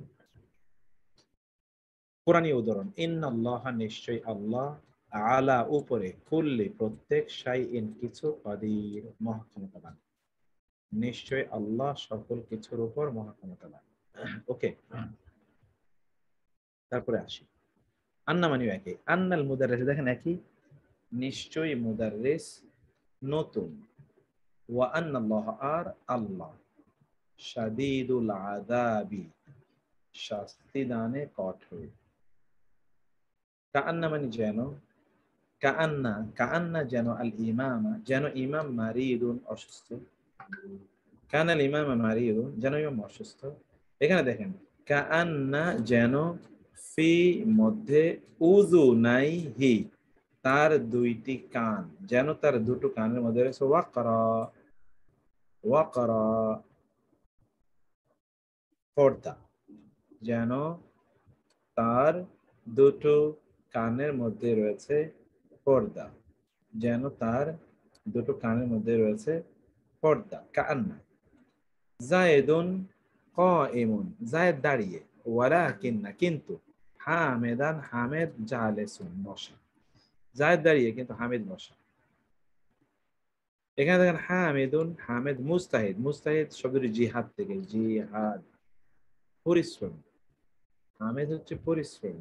কোরআনী উদাহরণ, ইন্নাল্লাহ, নিশ্চয়ই আল্লাহ, আলা উপরে, কুল্লি প্রত্যেক, শাইইন কিছু, কাদির মহাক্ষমতাবান। নিশ্চয়ই আল্লাহ সকল কিছুর উপর মহাক্ষমতাবান। ওকে, তারপরে আসি। আন্না মানে একই, আন্নাল মুদাররিস দেখেন একই, নিশ্চয়ই মুদাররিস নতুন, ওয়া আন্নাল্লাহ আর আল্লাহ, শাদীদুল আযাবি শাস্তি দানে কঠোর। কাআন্না মানে যেন, কাআন্না কাআন্না যেন, আল ইমামা যেন ইমাম, মারিদুন অসুস্থ, কানাল ইমামা মারিদুন যেন ইমাম অসুস্থ। এখানে দেখেন কাআন্না যেন, ফি মধ্যে, উযুনাইহি তার দুইটি কান, যেন তার দুটো কানের মধ্যে রয়েছে, ওয়াকরা ওয়াকরা পর্দা, যেন তার দুটো কানের মধ্যে রয়েছে পর্দা, যেন তার দুটো কানের মধ্যে রয়েছে পর্দা। কান্না জায়েদুন কাইমুন, জায়েদ দাঁড়িয়ে, ওয়ালাকিন্না কিন্তু, হামেদান হামেদ, জালেসুন বসা। জায়েদ দাঁড়িয়ে কিন্তু হামিদ বসা। এখানে দেখেন হামিদুন, হামেদ মুস্তাহিদ, মুস্তাহিদ শব্দটি জিহাদ থেকে, জিহাদ পরিশ্রম, হামেদ হচ্ছে পরিশ্রম,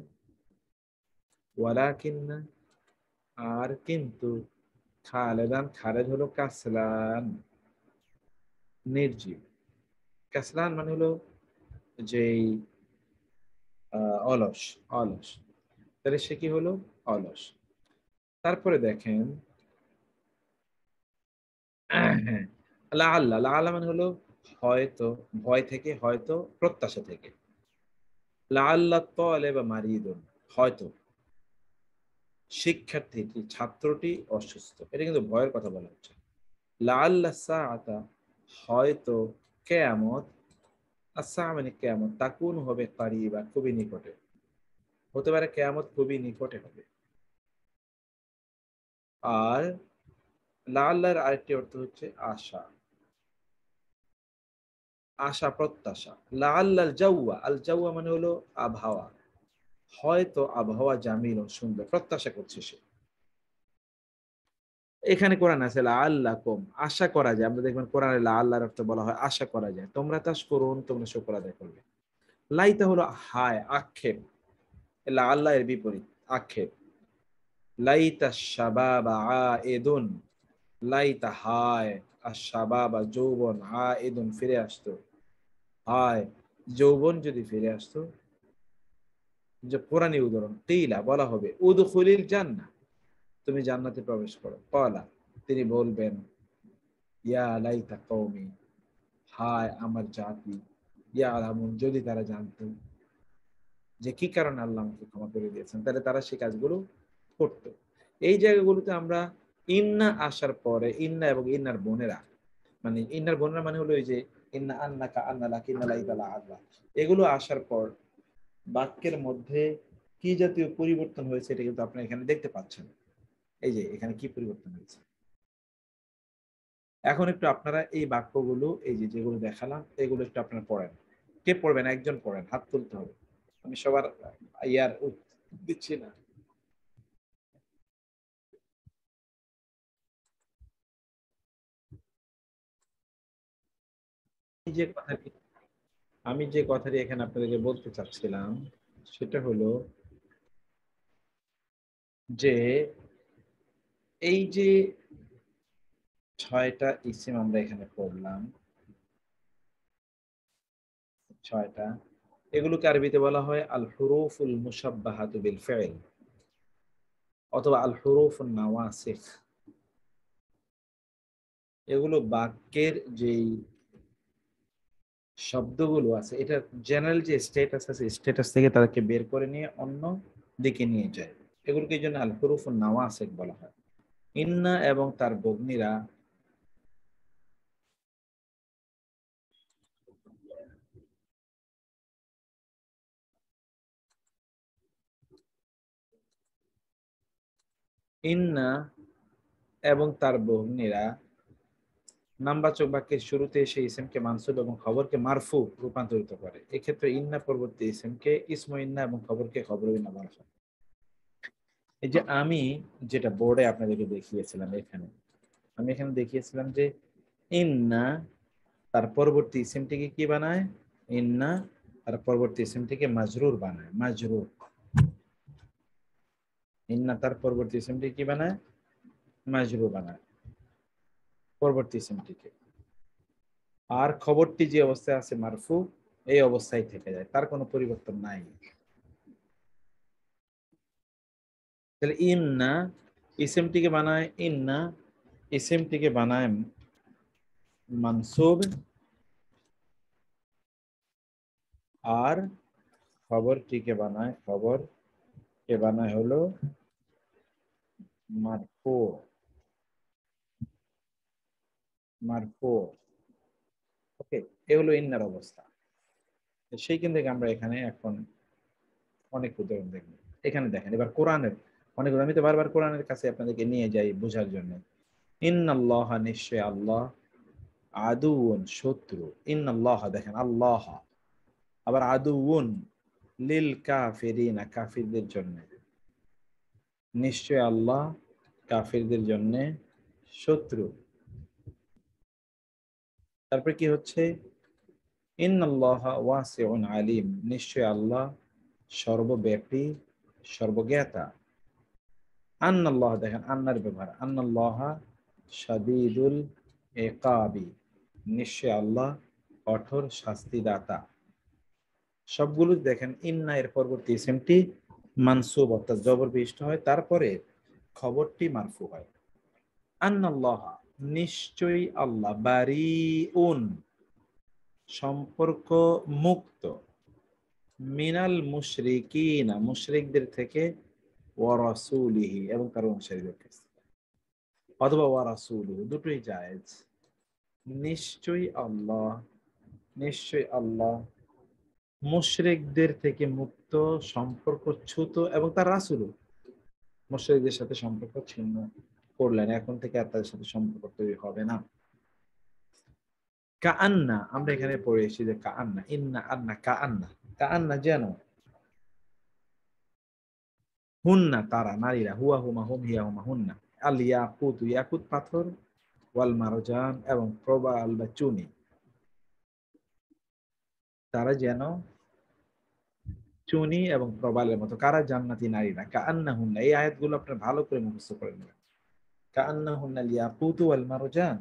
ওয়ালাকিন্না আর কিন্তু, খালেদান খালেদ হলো কাসলান নির্জীব। কাসলান মানে হলো যেই অলস, অলস, তাহলে সে কি হলো অলস। তারপরে দেখেন হ্যাঁ, লাআল্লা, লাআল্লা মানে হলো হয়তো, ভয় থেকে, হয়তো প্রত্যাশা থেকে। লাআল্লা তালিবা মারিদুন, হয়তো শিক্ষার্থীটি, ছাত্রটি অসুস্থ, এটা কিন্তু ভয়ের কথা বলা হচ্ছে। লাআল্লা সাআতা হয়তো, কিয়ামত, আসা মানে কিয়ামত, তাকুন হবে, কারিবা খুবই নিকটে, হতে পারে কিয়ামত খুবই নিকটে হবে। আর লাআল্লার আরেকটি অর্থ হচ্ছে আশা, আশা প্রত্যাশা। লাআল্লাল জাওয়া, আল জাওয়া মানে হলো আবহাওয়া, হয়তো আবহাওয়া জামিল সুন্দর, প্রত্যাশা করছে সে। এখানে কোরআন আছে লাআল্লাকুম, আশা করা যায়। আমরা দেখবেন কোরআনে লাআল্লার অর্থ বলা হয় আশা করা যায়, তোমরা তাশকুরুন, তোমরা শুকর আদায় করবে। লাইতা হলো হায়, আক্ষেপ, লাআল্লা এর বিপরীত আক্ষেপ। লাইতা শাবাবা আইদুন, লাইতা হায়, আশ-শাবাবা যৌবন, আইদুন ফিরে আসতো, হায় যৌবন যদি ফিরে আসতো। যে কোরআনী উদাহরণ, কিলা বলা হবে, উদখুলিল জান্নাহ, তুমি জান্নাতে প্রবেশ করো। ক্বালা তিনি বলবেন, ইয়া লাইতা কওমি, হায় আমার জাতি, ইয়ালামুন যদি তারা জানতো, যে কি কারণে আল্লাহ আমাকে ক্ষমা করে দিয়েছেন, তাহলে তারা সেই কাজগুলো করতো। এই জায়গাগুলোতে আমরা ইন্না আসার পরে, ইন্না এবং ইন্নার বোনেরা, মানে ইন্নার বোনেরা মানে হলো এই যে ইন্না আন্নাকা আন্না লাকি ইন্না লাইকা লা আল্লাহ, এগুলো আসার পর বাক্যের মধ্যে কি জাতীয় পরিবর্তন হয়েছে এটা কিন্তু আপনারা এখানে দেখতে পাচ্ছেন। এই যে এখানে কি পরিবর্তন হয়েছে। এখন একটু আপনারা এই বাক্যগুলো, এই যে যেগুলো দেখালাম, এগুলো একটু আপনারা পড়েন। কে পড়বেন? একজন পড়েন, হাত তুলতে হবে। আমি সবার ইয়ার দিচ্ছি না। আমি যে কথাটি এখানে আপনাদেরকে বলতে চাচ্ছিলাম সেটা হলো যে এই যে 6টা ইসিম আমরা এখানে পড়লাম, 6টা, এগুলোকে আরবিতে বলা হয় আল হুরুফুল মুশাব্বাহাতু বিল ফিল অথবা আল হুরুফুন নাওয়াসিখ। এগুলো বাক্যের যেই শব্দগুলো আছে, এটা জেনারেল যে স্ট্যাটাস আছে, স্ট্যাটাস থেকে তাদেরকে বের করে নিয়ে অন্য দিকে নিয়ে যায়। এগুলোকে এই জন্য আল হুরুফুন নাওয়াসিখ বলা হয়। ইন্না এবং তার বগ্নিরা ইন্না এবং তার ভগ্নীরা নামবাচক বাক্যের শুরুতে এসে ইসমকে মানসুব এবং খবরকে মারফু রূপান্তরিত করে। এক্ষেত্রে ইন্না পরবর্তী ইসমকে ইসমু ইন্না এবং খবরকে খবর ইন্না বলা হয়। এই যে আমি যেটা বোর্ডে আপনাদেরকে দেখিয়েছিলাম, আমি এখানে দেখিয়েছিলাম যে ইন্না তার পরবর্তী ইসমটিকে কি বানায়, ইন্না তার পরবর্তী ইসমটিকে মাজরুর বানায়, মাজরুর। ইন্না তার পরবর্তী ইসমটি কি বানায়, মাজরুর বানায় পরবর্তী ইসমটিকে। আর খবরটি যে অবস্থায় আছে মারফু, এই অবস্থায় থেকে যায়, তার কোনো পরিবর্তন নাই। তাহলে ইন্না ইসমটিকে বানায়, ইন্না ইসমটিকে বানায় মানসুব, আর খবরটিকে বানায়, খবরকে বানায় হলো মারফু, মারফু। ওকে, এ হলো ইন্নার অবস্থা। সেইখান থেকে আমরা এখানে এখন অনেক উদাহরণ দেখব। এখানে দেখেন এবার কোরআনের অনেক, আমি তো বারবার কোরআনের কাছে আপনাদেরকে নিয়ে যাই বোঝার জন্য। ইন্নাল্লাহ, নিশ্চয় আল্লাহ, আদুউন শত্রু, ইন্নাল্লাহ দেখেন আল্লাহ, আবার আদুউন লিল কাফিরিনা কাফিরদের জন্য, নিশ্চয় আল্লাহ কাফিরদের জন্য শত্রু। তারপর কি হচ্ছে, ইন্নাল্লাহ ওয়াসিউন আলিম, নিশ্চয় আল্লাহ সর্বব্যাপী সর্বজ্ঞাতা। আন্নাল্লাহ দেখেন আন্নার ব্যবহার, আন্নাল্লাহ শাদীদুল ইকাবি, নিশ্চয় আল্লাহ কঠোর শাস্তিদাতা। সবগুলো দেখেন ইন্না এর পরবর্তী ইসমটি মানসুব অর্থাৎ জবর বিশিষ্ট হয়, তারপরে খবরটি মারফু হয়। আন্নাল্লাহ নিশ্চয়ই আল্লাহ, বারিউন সম্পর্ক মুক্ত, মিনাল মুশরিকিনা মুশরিকদের থেকে, ওয়া রাসূলিহি এবং তার অনুসারীদের কাছে, অথবা ওয়া রাসূলুহু দুটোই জায়েজ। নিশ্চয়ই আল্লাহ, নিশ্চয়ই আল্লাহ মুশরিকদের থেকে মুক্ত, সম্পর্ক চ্যুত, এবং তার রাসূলও মুশরিকদের সাথে সম্পর্ক ছিন্ন করলেন, এখন থেকে আর তাদের সাথে সম্পর্ক তৈরি হবে না। কাআন্না আমরা এখানে পড়ে এসেছি যে কাআন্না, ইন্না আন্না কাআন্না, কাআন্না যেন, হুন্না তারা নারীরা, হুয়া হুমা হুম হিয়া হুমা হুন্না, আল ইয়াকুত ইয়াকুত পাথর, ওয়াল মারজান এবং প্রবাল বা চুনি, তারা যেন চুনি এবং প্রবালের মতো। কারা? জান্নাতি নারীরা। কাআন্না হুন্না, এই আয়াতগুলো আপনার ভালো করে মুখস্থ করে নেবেন। কাআন্না হুন্না আল ইয়াকুত ওয়াল মারজান,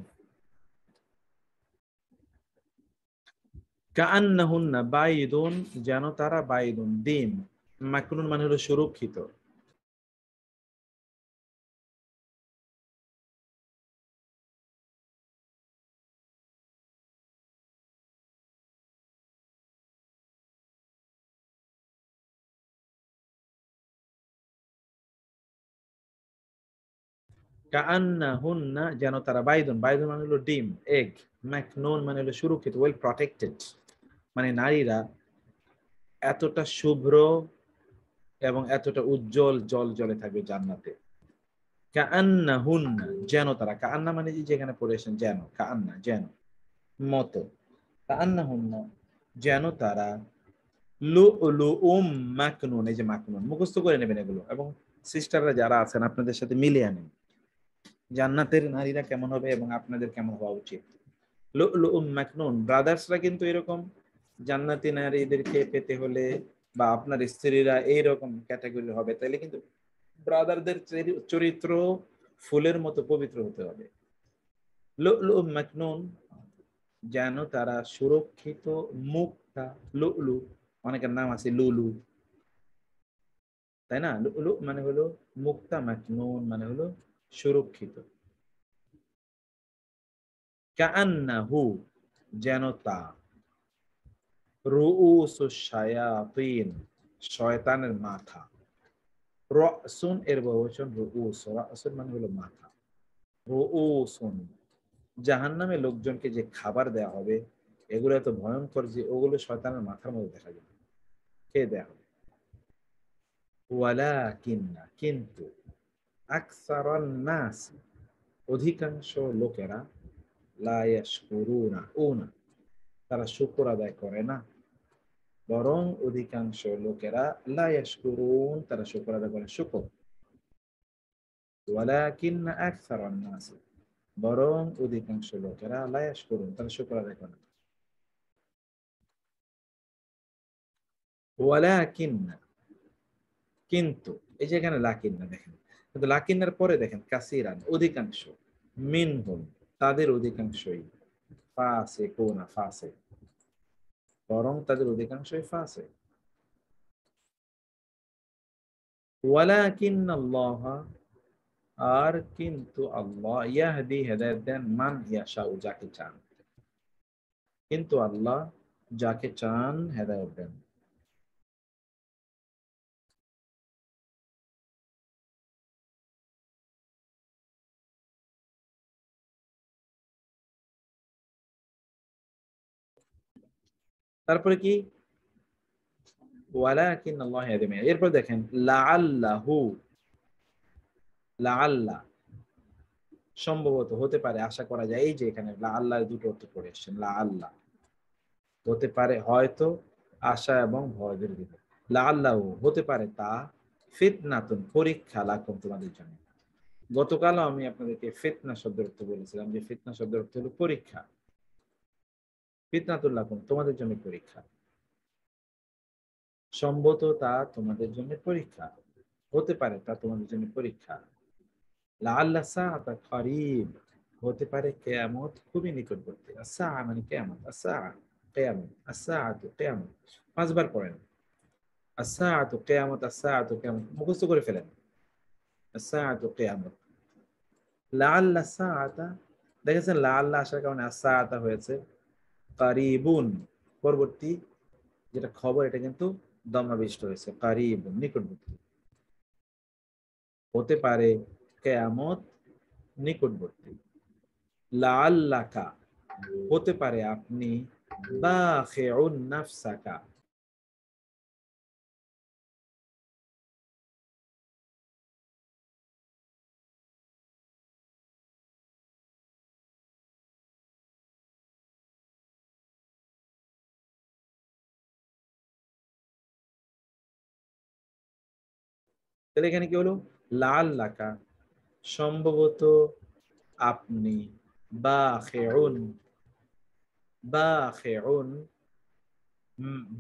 কাআন্না হুন্না বাইদুন যেন তারা, বাইদুন ডিম, মাকনুন মানে হলো সুরক্ষিত, কাআন্না হুন্না যেন তারা, বাইদুন বাইদুন মানে হলো ডিম, এগ, মাকনুন মানে হলো সুরক্ষিত, ওয়েল প্রটেক্টেড, মানে নারীরা এতটা শুভ্র এবং এতটা উজ্জ্বল জল জলে থাকবে জান্নাতে। কাআন্না হুন্না যেন তারা, কাআন্না মানে যেখানে পড়েছেন যেন, কাআন্না যেন মতো, কাআন্না হুন্না যেন তারা, লুলুউম মাকনুন, এই যে মাকনুন মুখস্থ করে নেবেন এগুলো, এবং সিস্টাররা যারা আছেন আপনাদের সাথে মিলিয়ে নেন জান্নাতের নারীরা কেমন হবে এবং আপনাদের কেমন হওয়া উচিত। লুলুউম মাকনুন, ব্রাদার্সরা কিন্তু এরকম জান্নাতি নারীদেরকে পেতে হলে, বা আপনার স্ত্রীরা এইরকম ক্যাটাগরি হবে, তাহলে কিন্তু ব্রাদারদের চরিত্র ফুলের মতো পবিত্র হতে হবে। লুলুউম মাকনুন যেন তারা সুরক্ষিত, মুক্তা, লুলু অনেকের নাম আছে লুলু, তাই না? লুলু মানে হলো মুক্তা, মাকনুন মানে হলো সুরক্ষিত। কাআন্নাহু যেন তা, রুউসুশ শায়াতিন শয়তানের মাথা, রাসুন এর বহুবচন রুউস, রাসুন মানে হলো মাথা, রুউসুন জাহান্নামে লোকজনকে যে খাবার দেয়া হবে এগুলো এত ভয়ঙ্কর যে ওগুলো শয়তানের মাথার মধ্যে দেখা যাবে, খেয়ে দেয়া হবে। ওয়ালাকিন্না কিন্তু, আকসারান নাস অধিকাংশ লোকেরা লা ইয়াশকুরুনা উনা তারা শুকর আদায় করে না, বরং অধিকাংশ লোকেরা লা ইয়াশকুরুন তারা শুকর আদায় করে শুকর। ওয়ালাকিন্না আকসারান নাস বরং অধিকাংশ লোকেরা লা ইয়াশকুরুন তারা শুকর আদায় করে না। ওয়ালাকিন্না কিন্তু, এই যে এখানে লাকিন্না দেখেন, কিন্তু লাকিন্নার পরে দেখেন কাসিরান অধিকাংশ, মিনহুম তাদের অধিকাংশই, ফাসিকুনা ফাসিক বরং তাদের অধিকাংশই ফাসিক। ওয়ালাকিন্নাল্লাহ আর কিন্তু আল্লাহ ইয়াহদি হেদায়েত দেন মান ইয়াশাউ যাকে চান, কিন্তু আল্লাহ যাকে চান হেদায়েত দেন। তারপরে কি ওয়ালাকিন্নাল্লাহ ইয়াহদি মান, এরপর দেখেন লাআল্লাহু, লাআল্লা সম্ভবত হতে পারে, আশা করা যায়, এই যে এখানে লাআল্লাহ দুটো অর্থ করে এসেছেন, লাআল্লাহ হতে পারে, হয়তো, আশা এবং ভয় দীর্ঘ, লাআল্লাহু হতে পারে তা, ফিতনাতুন পরীক্ষা, লাকুম তোমাদের জন্য। গতকালও আমি আপনাদেরকে ফিতনা শব্দের অর্থ বলেছিলাম যে ফিতনা শব্দের অর্থ হলো পরীক্ষা। ফিতনাতুল লাকুম তোমাদের জন্য পরীক্ষা, সম্ভবত তা তোমাদের জন্য পরীক্ষা, হতে পারে তা তোমাদের জন্য পরীক্ষা। লাআল্লা সাআতা করিব হতে পারে কিয়ামত খুবই নিকটবর্তী। আসসাআ মানে কিয়ামত, আসসাআ কিয়ামত, আসসাআতু কিয়ামত, পাঁচবার পড়েন আসসাআতু কিয়ামত, আসসাআতু কিয়ামত, মুখস্থ করে ফেলেন আসসাআতু কিয়ামত। লাআল্লা সাআতা দেখেছেন, লাআল্লা আসার কারণে আসসাআতা হয়েছে, কারিবুন পরবর্তী যেটা খবর এটা কিন্তু দমাবিষ্ট হয়েছে, কারিবুন নিকটবর্তী, হতে পারে কিয়ামত নিকটবর্তী। লাআল্লাকা হতে পারে আপনি বাখিউন নাফসাকা তাহলে এখানে কি হলো, লাআল্লাকা সম্ভবত আপনি, বাখিউন বাখিউন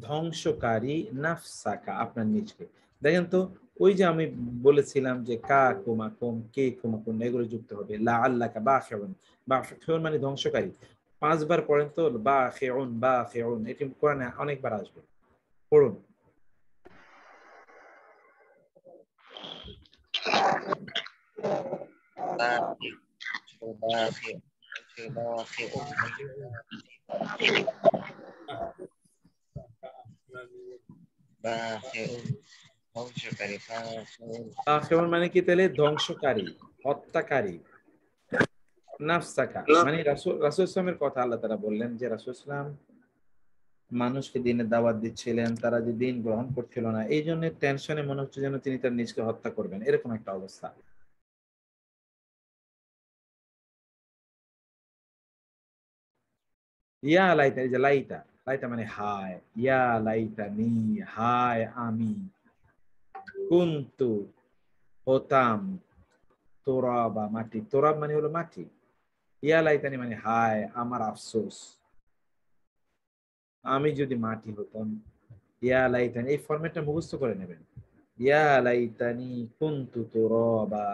ধ্বংসকারী, নাফসাকা আপনার নিজকে। দেখেন তো ওই যে আমি বলেছিলাম যে কা কুমাকুম কে কুমাকুম এগুলো যুক্ত হবে, লাআল্লাকা বাখিউন, বাখিউন মানে ধ্বংসকারী, পাঁচবার পড়েন তো বাখিউন বাখিউন, এটি কোরআনে অনেকবার আসবে, পড়ুন। বাখিউন মানে কি তাহলে, ধ্বংসকারী, হত্যাকারী। নাফসাকা মানে রাসূল ইসলামের কথা আল্লাহ তাআলা বললেন যে রাসূল ইসলাম মানুষকে দিনের দাওয়াত দিচ্ছিলেন, তারা যে দিন গ্রহণ করছিল না, এই জন্য টেনশনে মনে হচ্ছে যেন তিনি তার নিজকে হত্যা করবেন, এরকম একটা অবস্থা। ইয়া লাইতা, এই যে লাইতা, লাইতা মানে হায়, ইয়া লাইতানি হায় আমি, কুনতু হতাম, তোরাবা মাটি, তোরাব মানে হলো মাটি, ইয়া লাইতানি মানে হায় আমার আফসোস, আমি যদি মাটি হতাম। ইয়া লাইতানি এই ফরম্যাটটা মুখস্থ করে নেবেন, ইয়া লাইতানি কুনতু তুরাবা,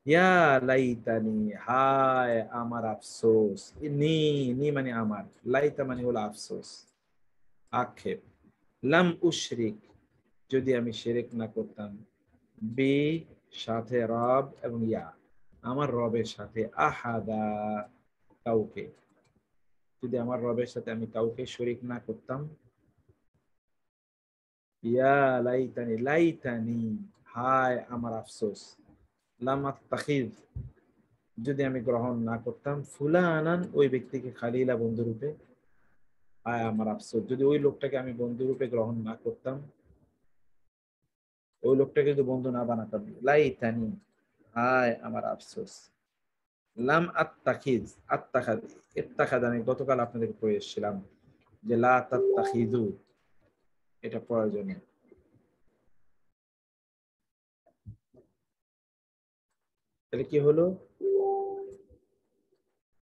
ইয়া লাইতানি হায় আমার আফসোস, নি নি মানে আমার, লাইতা মানে হলো আফসোস আক্ষেপ, লাম উশরিক যদি আমি শিরক না করতাম, বি সাথে রব এবং ইয়া আমার রবের সাথে, আহাদা কাউকে, যদি আমার রবের সাথে আমি কাউকে শরীক না করতাম। ইয়া লাইতানি লাইতানি হায় আমার আফসোস, লাম আত্তাখিজ যদি আমি গ্রহণ না করতাম, ফুলানান ওই ব্যক্তিকে খালিলা বন্ধুরূপে, হায় আমার আফসোস যদি ওই লোকটাকে আমি বন্ধুরূপে গ্রহণ না করতাম, ওই লোকটাকে যদি বন্ধু না বানাতাম, লাইতানি হায় আমার আফসোস, লাম আত্তাখিজ, আত্তাখাদ, ইত্তাখাদ আমি গতকাল আপনাদেরকে পড়ে এসেছিলাম যে লা তাত্তাখিজু, এটা প্রয়োজনীয়। তাহলে কি হলো?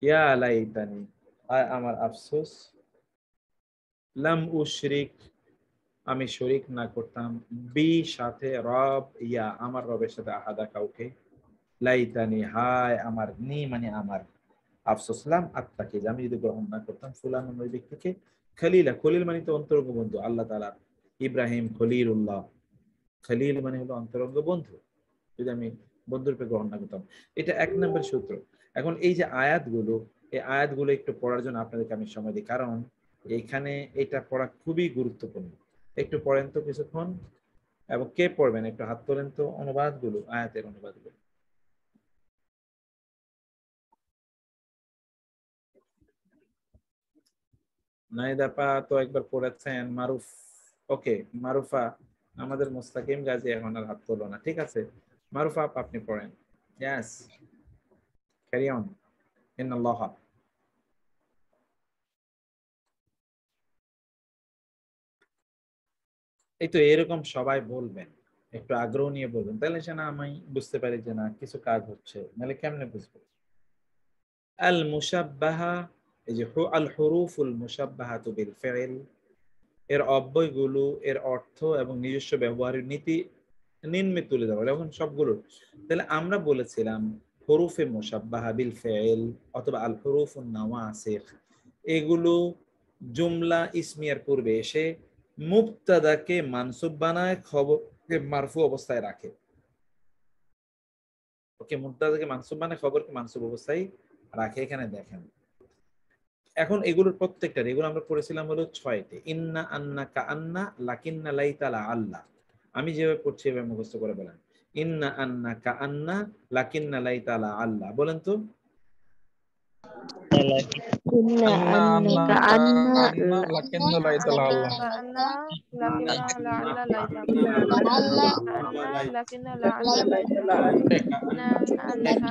ইয়া লাইতানি, আয় আমার আফসোস, লাম উশরিক, আমি শরিক না করতাম, বি সাথে, রব ইয়া আমার রবের সাথে, আহাদা কাউকে, লাইতানি হায় আমার, নি মানে আমার, আফসোস, লাম আত্তাকিজ আমি যদি গ্রহণ না করতাম, ফুলান ওই ব্যক্তিকে, খলিলা, খলিল মানে তো অন্তরঙ্গ বন্ধু আল্লাহ তাআলা, ইব্রাহিম খলিলুল্লাহ, খলিল মানে হলো অন্তরঙ্গ বন্ধু, যদি আমি বন্ধুরূপে গ্রহণ না করতাম। এটা 1 নম্বর সূত্র। এখন এই যে আয়াতগুলো, এই আয়াতগুলো একটু পড়ার জন্য আপনাদেরকে আমি সময় দিই, কারণ এখানে এটা পড়া খুবই গুরুত্বপূর্ণ। একটু পড়েন তো কিছুক্ষণ, এবং কে পড়বেন একটু হাত তোলেন তো, অনুবাদগুলো, আয়াতের অনুবাদগুলো। নাইদা পা তো একবার পড়েছেন, মারুফ, ওকে, মারুফা, আমাদের মুস্তাকিম গাজী এখন আর হাত তোলো না, ঠিক আছে, মারুফা আপনি পড়েন। Yes, carry on. ইন্নাল্লাহ, এই তো এরকম সবাই বলবেন, একটু আগ্রহ নিয়ে বলবেন, তাহলে সে না আমি বুঝতে পারি যে না কিছু কাজ হচ্ছে, নাহলে কেমনে বুঝবো? আল মুশাব্বাহা, এই যে আল হুরুফুল মুশাব্বাহাতু বিল ফিল, এর অব্যয়গুলো, এর অর্থ এবং নিজস্ব ব্যবহারের নীতি নিম্নে তুলে দেওয়া, এখন সবগুলো। তাহলে আমরা বলেছিলাম হরুফে মুশাব্বাহা বিল ফিল অথবা আল হুরুফুন নাওয়াসিখ, এগুলো জুমলা ইসমিয়ার পূর্বে এসে মুবতাদাকে মানসুব বানায়, খবরকে মারফু অবস্থায় রাখে। ওকে, মুবতাদাকে মানসুব বানায়, খবরকে মানসুব অবস্থায় রাখে। এখানে দেখেন, এখন এগুলোর প্রত্যেকটা, এগুলো আমরা পড়েছিলাম হলো 6টি, ইন্না, আন্না, কাআন্না, লাকিন্না, লাইতা, লাআল্লা। আমি যেভাবে পড়ছি এভাবে মুখস্থ করে বলেন, ইন্না, আন্না, কাআন্না, লাকিন্না, লাইতা, লাআল্লা, বলেন তো। إن أنك أن লাকিন্না লাইতা লাআল্লাহ। كأن لكن لعل ليس كأن لكن لعل ليس إن أنك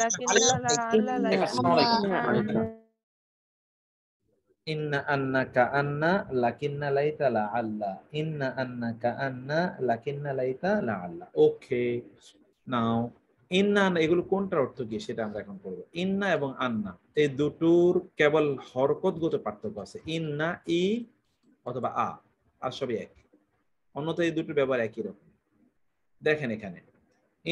لكن لعل ليس ইন্না, আন্না, কাআন্না, লাকিন্না, লাইতা, লাআল্লা, ইন্না, আন্না, কাআন্না, লাকিন্না, লাইতা, লাআল্লা। ওকে, নাও ইন্না, আন্না এগুলো কোনটার অর্থ কি সেটা আমরা এখন পড়বো। ইন্না এবং আন্না এই দুটোর কেবল হরকতগত পার্থক্য আছে, ইন্না ই অথবা আ, আর সবই এক, অন্যথায় এই দুটোর ব্যবহার একই রকম। দেখেন এখানে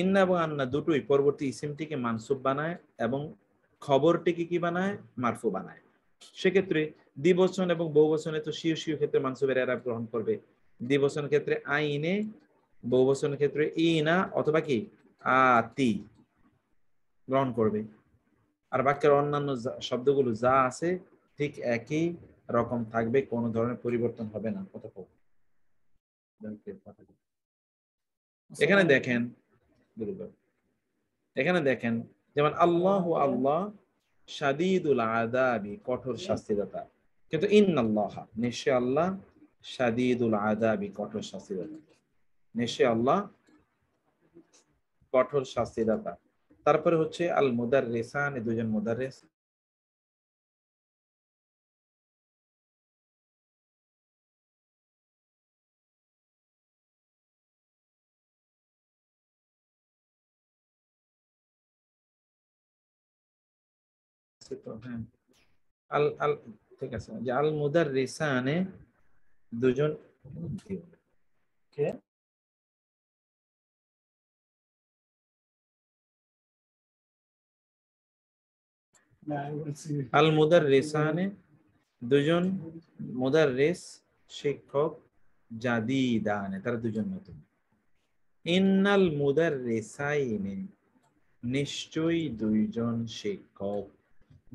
ইন্না এবং আন্না দুটোই পরবর্তী ইসিমটিকে মানসুব বানায় এবং খবরটিকে কি বানায়, মারফু বানায়। সেক্ষেত্রে দ্বিবচন এবং বহুবচনে তো শিও শিও ক্ষেত্রে মানসুবের এরাব গ্রহণ করবে, দ্বিবচনের ক্ষেত্রে আইনে, বহুবচনের ক্ষেত্রে ইনা অথবা কি আতি গ্রহণ করবে। আর বাক্যের অন্যান্য শব্দগুলো যা আছে ঠিক একই রকম থাকবে, কোনো ধরনের পরিবর্তন হবে না। এখানে দেখেন, এখানে দেখেন যেমন আল্লাহু, আল্লাহ, শাদীদুল আযাবি, কঠোর শাস্তিদাতা, কিন্তু ইন্নাল্লাহ, নিশ্চয় আল্লাহ, শাদীদুল আযাবি, কঠোর শাস্তিদাতা, নিশ্চয় আল্লাহ কঠোর শাস্তিদাতা। তারপরে হচ্ছে আল মুদাররিসান, দুজন মুদাররিস, হ্যাঁ, আল আল ঠিক আছে, যে আল মুদাররিসানে দুজন, কে আল মুদাররিসানে দুজন মুদাররিস, শিক্ষক, জাদিদানে তারা দুজন নতুন, ইন্নাল মুদাররিসাইনে নিশ্চয়ই দুইজন শিক্ষক,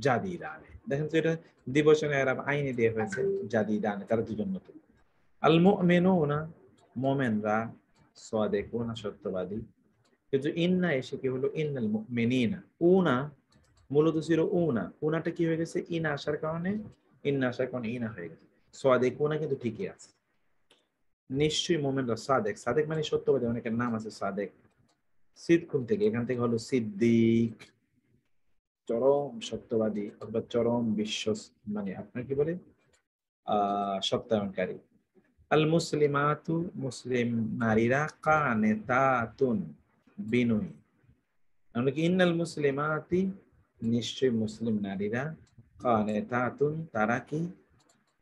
জাদিদানে, দেখেন তো এটা দ্বিবচনে আরব আইনে দিয়ে হয়েছে, জাদিদানে তারা দুজন নতুন। আল মুমিনুনা, মুমিনরা, সাদিকুনা সত্যবাদী, কিন্তু ইন্না এসে কি হলো, ইন্নাল মুমিনিনা, উনা মূলত ছিল উনা, উনাটা কি হয়ে গেছে, ইনা আসার কারণে, ইন্না আসার কারণে ইনা হয়ে গেছে। সাদিকুনা কিন্তু ঠিকই আছে, নিশ্চয়ই মুমিনরা সাদেক, সাদেক মানে সত্যবাদী, অনেকের নাম আছে সাদেক, সিদকুন থেকে, এখান থেকে হলো সিদ্দিক, চরম সত্যবাদী অথবা চরম বিশ্বস্ত, মানে আপনার কি বলে সত্যায়নকারী। আল মুসলিমাতু, মুসলিম নারীরা, কানেতাতুন, বিনয়ী। আমরা কি ইন্নাল মুসলিমাতি, নিশ্চয় মুসলিম নারীরা, কানেতাতুন, তারা কি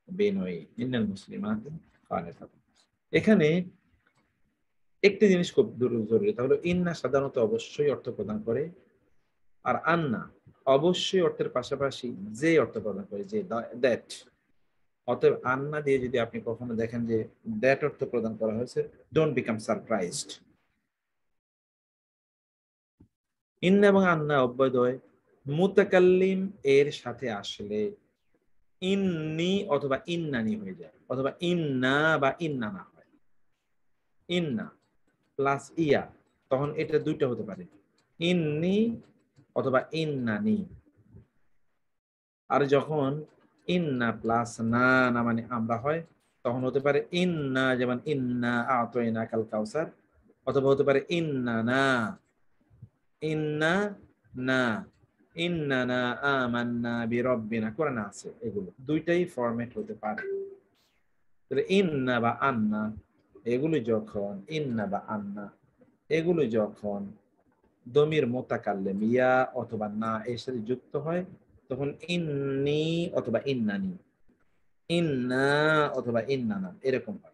বিনয়ী। ইন্নাল মুসলিমাতি কানেতাতুন। এখানে একটি জিনিস খুব জরুরি, তা হলো ইন্না সাধারণত অবশ্যই অর্থ প্রদান করে, আর আন্না অবশ্যই অর্থের পাশাপাশি যে অর্থ প্রদান করে, যে দ্যাট। অতএব আন্না দিয়ে যদি আপনি কখনো দেখেন যে দ্যাট অর্থ প্রদান করা হয়েছে, ডোন্ট বিকাম সারপ্রাইজড। ইন্না এবং আন্না অব্যয়দ্বয় মুতাকাল্লিম এর সাথে আসলে ইন্নি অথবা ইন্নানি হয়ে যায়, অথবা ইন্না বা ইন্নানা হয়। ইন্না প্লাস ইয়া, তখন এটা দুইটা হতে পারে, ইন্নি অথবা ইন্নানি। আর যখন ইন্না প্লাস না, না মানে আমরা হয়, তখন হতে পারে ইন্না, যেমন ইন্না আতাইনা কাল কাউসার, অথবা হতে পারে ইন্না না, ইন্না না, ইন্না না আমান্না বিরব্বিনা, কোরআনে আছে। এগুলো দুইটাই ফরম্যাট হতে পারে। তাহলে ইন্না বা আন্না এগুলো যখন, ইন্না বা আন্না এগুলো যখন দমির মুতাকাল্লিম ইয়া অথবা না এর সাথে যুক্ত হয়, তখন ইন্নি অথবা ইন্নানি, ইন্না অথবা ইন্নানা এরকম হয়।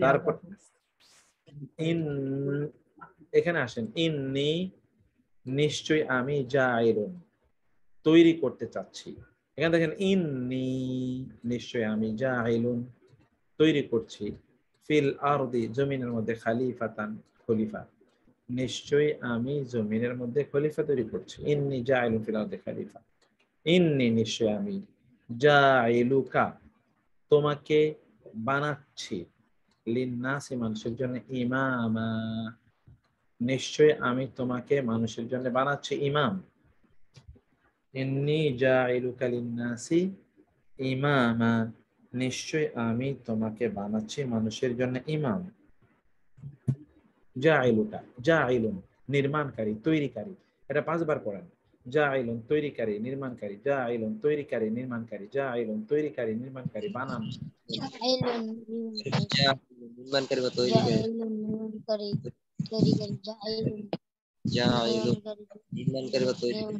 তারপর ইন, এখানে আসেন, ইন্নি নিশ্চয় আমি জাইলুন তৈরি করতে চাচ্ছি। এখানে দেখেন ইন্নি নিশ্চয় আমি জাইলুন তৈরি করছি, ফিল আরদি জমিনের মধ্যে, খালিফাতান খলিফা, নিশ্চয় আমি জমিনের মধ্যে খলিফা তৈরি করছি। ইন্নি জাইলুন ফিল আরদি খালিফা, ইন্নি নিশ্চয় আমি, জাইলুকা তোমাকে বানাচ্ছি, লিন্নাসি মানুষের জন্য, ইমামা নিশ্চয় আমি তোমাকে মানুষের জন্য বানাচ্ছি ইমাম। ইন্নী জাইলুকা লিন্নাসি ইমামা নিশ্চয় আমি তোমাকে বানাচ্ছি মানুষের জন্য ইমাম। জাইলুকা, জাইলুন নির্মাণকারী, তৈরিকারী, এটা 5 বার পড়েন। জাইলুন তৈরিকারী, নির্মাণকারী, জাইলুন তৈরিকারী, নির্মাণকারী, জাইলুন তৈরিকারী, নির্মাণকারী, বানান। নির্মাণকারী বা তৈরিকারী, নির্মাণকারী বা তৈরিকারী, নির্মাণকারী বা তৈরিকারী,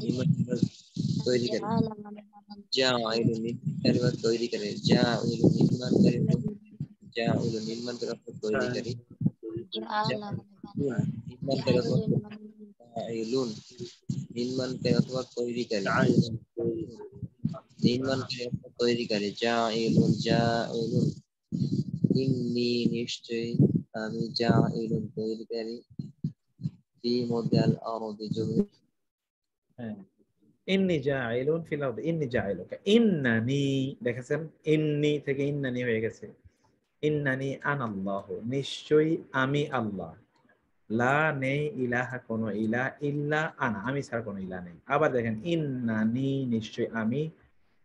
নির্মাণকারী, নির্মাণকারী অথবা তৈরিকারী, নির্মাণকারী নির্মাণকারী অথবা তৈরিকারী, নির্মাণকারী অথবা তৈরিকারী, জাইলুন, জাইলুন, ইন্নী নিশ্চয় আমি, জাইলুন তৈরিকারী, ফি মধ্যে আল আরদি জমি, হ্যাঁ, ইন্নী জাইলুন ফিল আরদি, ইন্নী জাইলুকা, ইন্নানি দেখেছেন, ইন্নী থেকে ইন্নানি হয়ে গেছে। ইন্নানি আনাল্লাহু নিশ্চয়ই আমি আল্লাহ, লা নেই ইলাহা কোনো ইলাহ ইল্লা আনা আমি ছাড়া কোনো ইলাহ নেই। আবার দেখেন ইন্নানি নিশ্চয় আমি,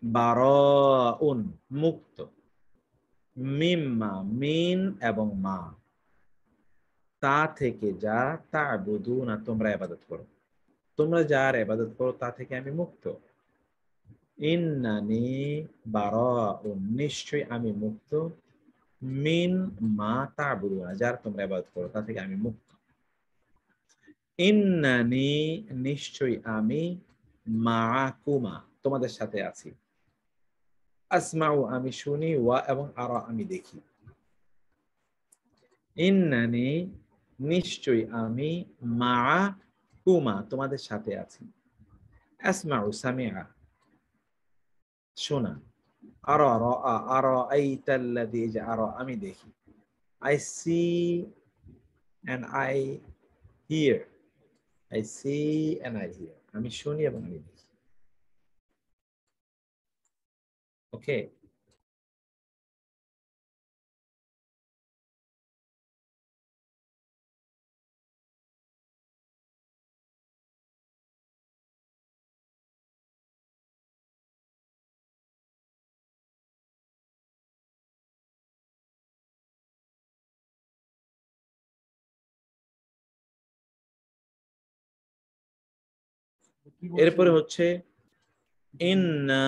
বারাউন মুক্ত, মিম্মা মিন এবং মা, তা থেকে যা, তা'বুদুনা তোমরা ইবাদত করো, তোমরা যার ইবাদত করো তা থেকে আমি মুক্ত। ইন্নানি বারাউন নিশ্চয় আমি মুক্ত, মিন মা তা'বুদুনা যার তোমরা ইবাদত করো তা থেকে আমি মুক্ত। ইন্নানি নিশ্চয় আমি, মাআকুমা তোমাদের সাথে আছি, আসমাউ আমি শুনি, ওয়া এবং আরা আমি দেখি। ইন্নানি নিশ্চয় আমি, মাআকুমা তোমাদের সাথে আছি, আসমাউ সামিআ শোনা, আরা রাআ আরাআইতাল্লাযী আরা আমি দেখি, I see and I hear, I see and I hear আমি শুনি এবং আমি দেখি। ওকে, এরপরে হচ্ছে ইন্না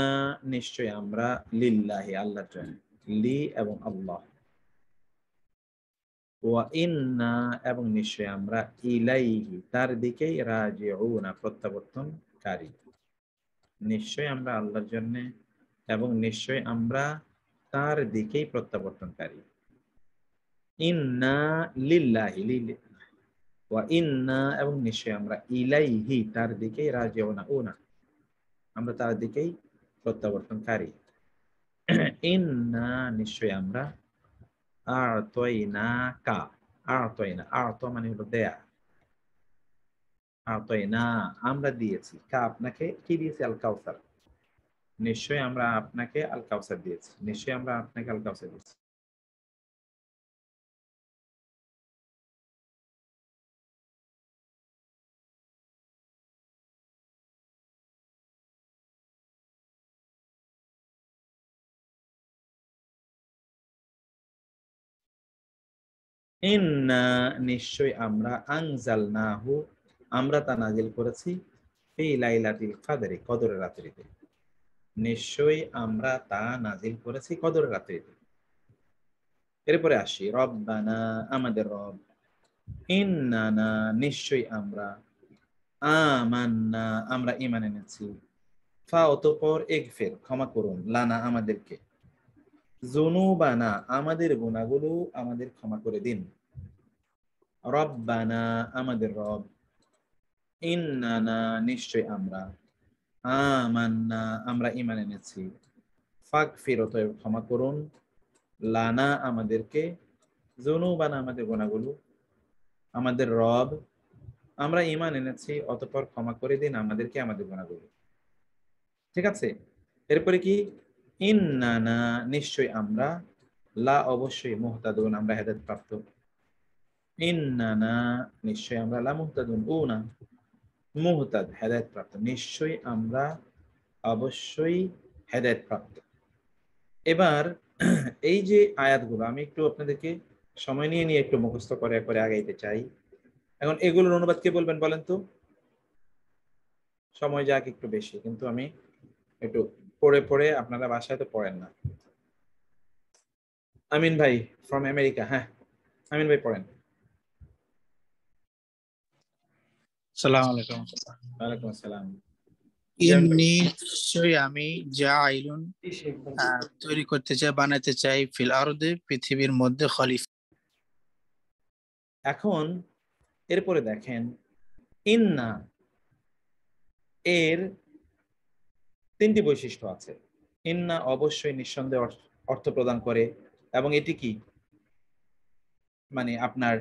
নিশ্চয় আমরা লিল্লাহি আল্লাহর জন্য, লি এবং আল্লাহ, ওয়া ইন্না এবং নিশ্চয় আমরা ইলাইহি তার দিকেই রাজিউনা প্রত্যাবর্তনকারী। নিশ্চয় আমরা আল্লাহর জন্য এবং নিশ্চয় আমরা তার দিকেই প্রত্যাবর্তনকারী। ইন্না লিল্লাহি ওয়া ইন্না এবং নিশ্চয় আমরা ইলাইহি তার দিকেই রাজিউনা, আমরা তার দিকেই প্রত্যাবর্তনকারী। ইন্না নিশ্চয় আমরা আ'তাইনাকা, আ'ত মানে হলো দেয়া, আ'তাইনা আমরা দিয়েছি, কা আপনাকে কি দিয়েছি? আল কাউসার। নিশ্চয় আমরা আপনাকে আল কাউসার দিয়েছি, নিশ্চয় আমরা আপনাকে আল কাউসার দিয়েছি। ইন্না নিশ্চয় আমরা আনজালনাহু আমরা তা নাজিল করেছি ফি লাইলাতিল কদরে কদরের রাত্রিতে। নিশ্চয় আমরা তা নাজিল করেছি কদরের রাত্রিতে। এরপরে আসি রব্বানা আমাদের রব, ইন্নানা নিশ্চয় আমরা, আমান্না আমরা ঈমান এনেছি, ফা অতঃপর ইগফির ক্ষমা করুন, লানা আমাদেরকে, যুনুবানা আমাদের গুনাহগুলো আমাদের ক্ষমা করে দিন। রব্বানা আমাদের রব, ইন্নানা নিশ্চয় আমরা, আমান্না আমরা ঈমান এনেছি, ফাগফির অতএব ক্ষমা করুন, লানা আমাদেরকে, যুনুবানা আমাদের গুনাহগুলো, আমাদের রব আমরা ঈমান এনেছি অতঃপর ক্ষমা করে দিন আমাদেরকে আমাদের গুনাহগুলো। ঠিক আছে, এরপরে কি? ইন্নানা নিশ্চয় আমরা, লা অবশ্যই, মুহতাদুন আমরা হেদায়েত প্রাপ্ত, ইন্নানা নিশ্চয় আমরা, লা মুহতাদুন উনা মুহতাদ হেদায়েত প্রাপ্ত, নিশ্চয় আমরা অবশ্যই হেদায়েত প্রাপ্ত। এবার এই যে আয়াতগুলো আমি একটু আপনাদেরকে সময় নিয়ে একটু মুখস্থ করে আগাইতে চাই। এখন এগুলোর অনুবাদ কে বলবেন বলেন তো? সময় যাক একটু বেশি, কিন্তু আমি একটু পড়ে আপনারা বাসায় তো পড়েন না। আমিন ভাই ফ্রম আমেরিকা, হ্যাঁ আমিন ভাই পড়েন। আসসালামু আলাইকুম। ওয়ালাইকুম আসসালাম। ইন্নী নিশ্চয় আমি জাইলুন তৈরি করতে চাই, বানাতে চাই, ফিল আরদে পৃথিবীর মধ্যে খলিফা। এখন এরপরে দেখেন ইন্না এর তিনটি বৈশিষ্ট্য আছে। ইন্না অবশ্যই নিঃসন্দেহে অর্থ প্রদান করে, এবং এটি কি মানে আপনার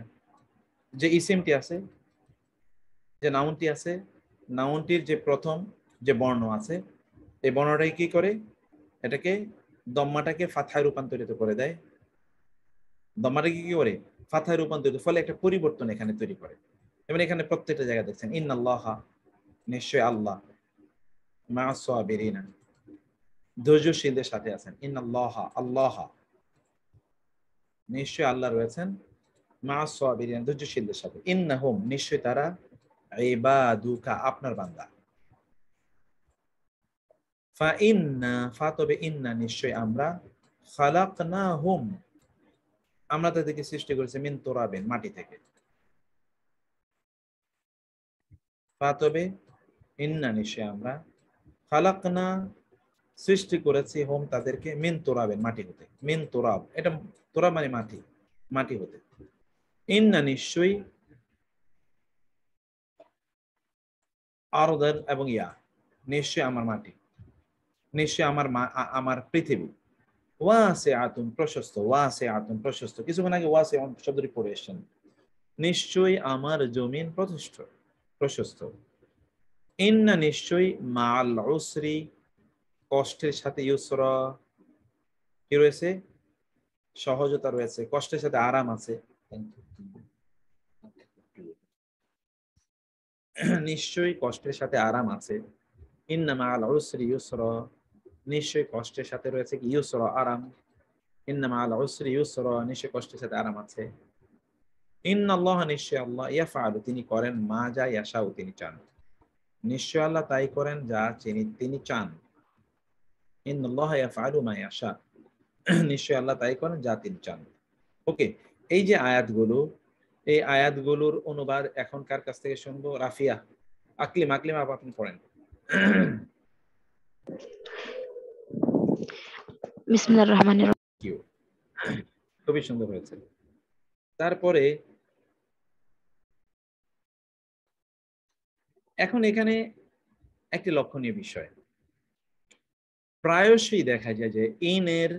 যে ইসিমটি আছে, যে নাউনটি আছে, নাউনটির যে প্রথম যে বর্ণ আছে এই বর্ণটাই কি করে, এটাকে দম্মাটাকে ফাতহায় রূপান্তরিত করে দেয়। দম্মাটাকে কি করে? ফাতহায় রূপান্তরিত, ফলে একটা পরিবর্তন এখানে তৈরি করে। এবং এখানে প্রত্যেকটা জায়গায় দেখছেন ইন্নাল্লাহা নিশ্চয় আল্লাহ, মা'আস সাবিরিনা ধৈর্যশীলদের সাথে আছেন। ইন্নাল্লাহা আল্লাহা নিশ্চয় আল্লাহ রয়েছেন, মা'আস সাবিরিনা ধৈর্যশীলদের সাথে, ইন্নাহুম নিশ্চয় তারা, ইবাদুকা আপনার বান্দা। ফা ইন্না ফা তবে ইন্না নিশ্চয় আমরা, খালাকনাহুম আমরা তাদেরকে সৃষ্টি করেছি, মিন তুরাবিন মাটি থেকে। ফা তবে ইন্না নিশ্চয় আমরা, খালাকনা সৃষ্টি করেছি, হোম তাদেরকে, মিন তুরাবিন মাটি হতে। মিন তুরাব এটা তুরাব মানে মাটি, মাটি হতে। ইন্না নিশ্চয় আরদান এবং ইয়া নিশ্চয় আমার মাটি, নিশ্চয় আমার পৃথিবী, ওয়াসিআতুন প্রশস্ত, ওয়াসিআতুন প্রশস্ত। কিছুক্ষণ আগে ওয়াসিআতুন শব্দটি পড়ে এসেছেন। নিশ্চয় আমার জমিন প্রশস্ত। ইন্না নিশ্চয় মাআল উসরি কষ্টের সাথে, ইউসরা কি রয়েছে? সহজতা রয়েছে, কষ্টের সাথে আরাম আছে। নিশ্চয়ই কষ্টের সাথে আরাম আছে। ইন্না মাআল উসরি ইউসরা নিশ্চয় কষ্টের সাথে রয়েছে কি? ইউসরা আরাম। ইন্না মাআল উসরি ইউসরা নিশ্চয় কষ্টের সাথে আরাম আছে। ইন্নাল্লাহা নিশ্চয় আল্লাহ, ইয়াফআলু তিনি করেন, মা যা ইয়াশাউ তিনি চান। নিশ্চয় আল্লাহ তাই করেন যা তিনি চান। ইন্নাল্লাহা ইয়াফআলু মা ইয়াশা, নিশ্চয় আল্লাহ তাই করেন যা তিনি চান। ওকে, এই যে আয়াতগুলো, এই আয়াতগুলোর অনুবাদ এখন কার কাছ থেকে শুনবো? রাফিয়া, আকলিম আপনি পড়েন। বিসমিল্লাহির রহমানির রহিম। খুবই সুন্দর হয়েছে। তারপরে এখন এখানে একটি লক্ষণীয় বিষয়, প্রায়শই দেখা যায় যে ইনের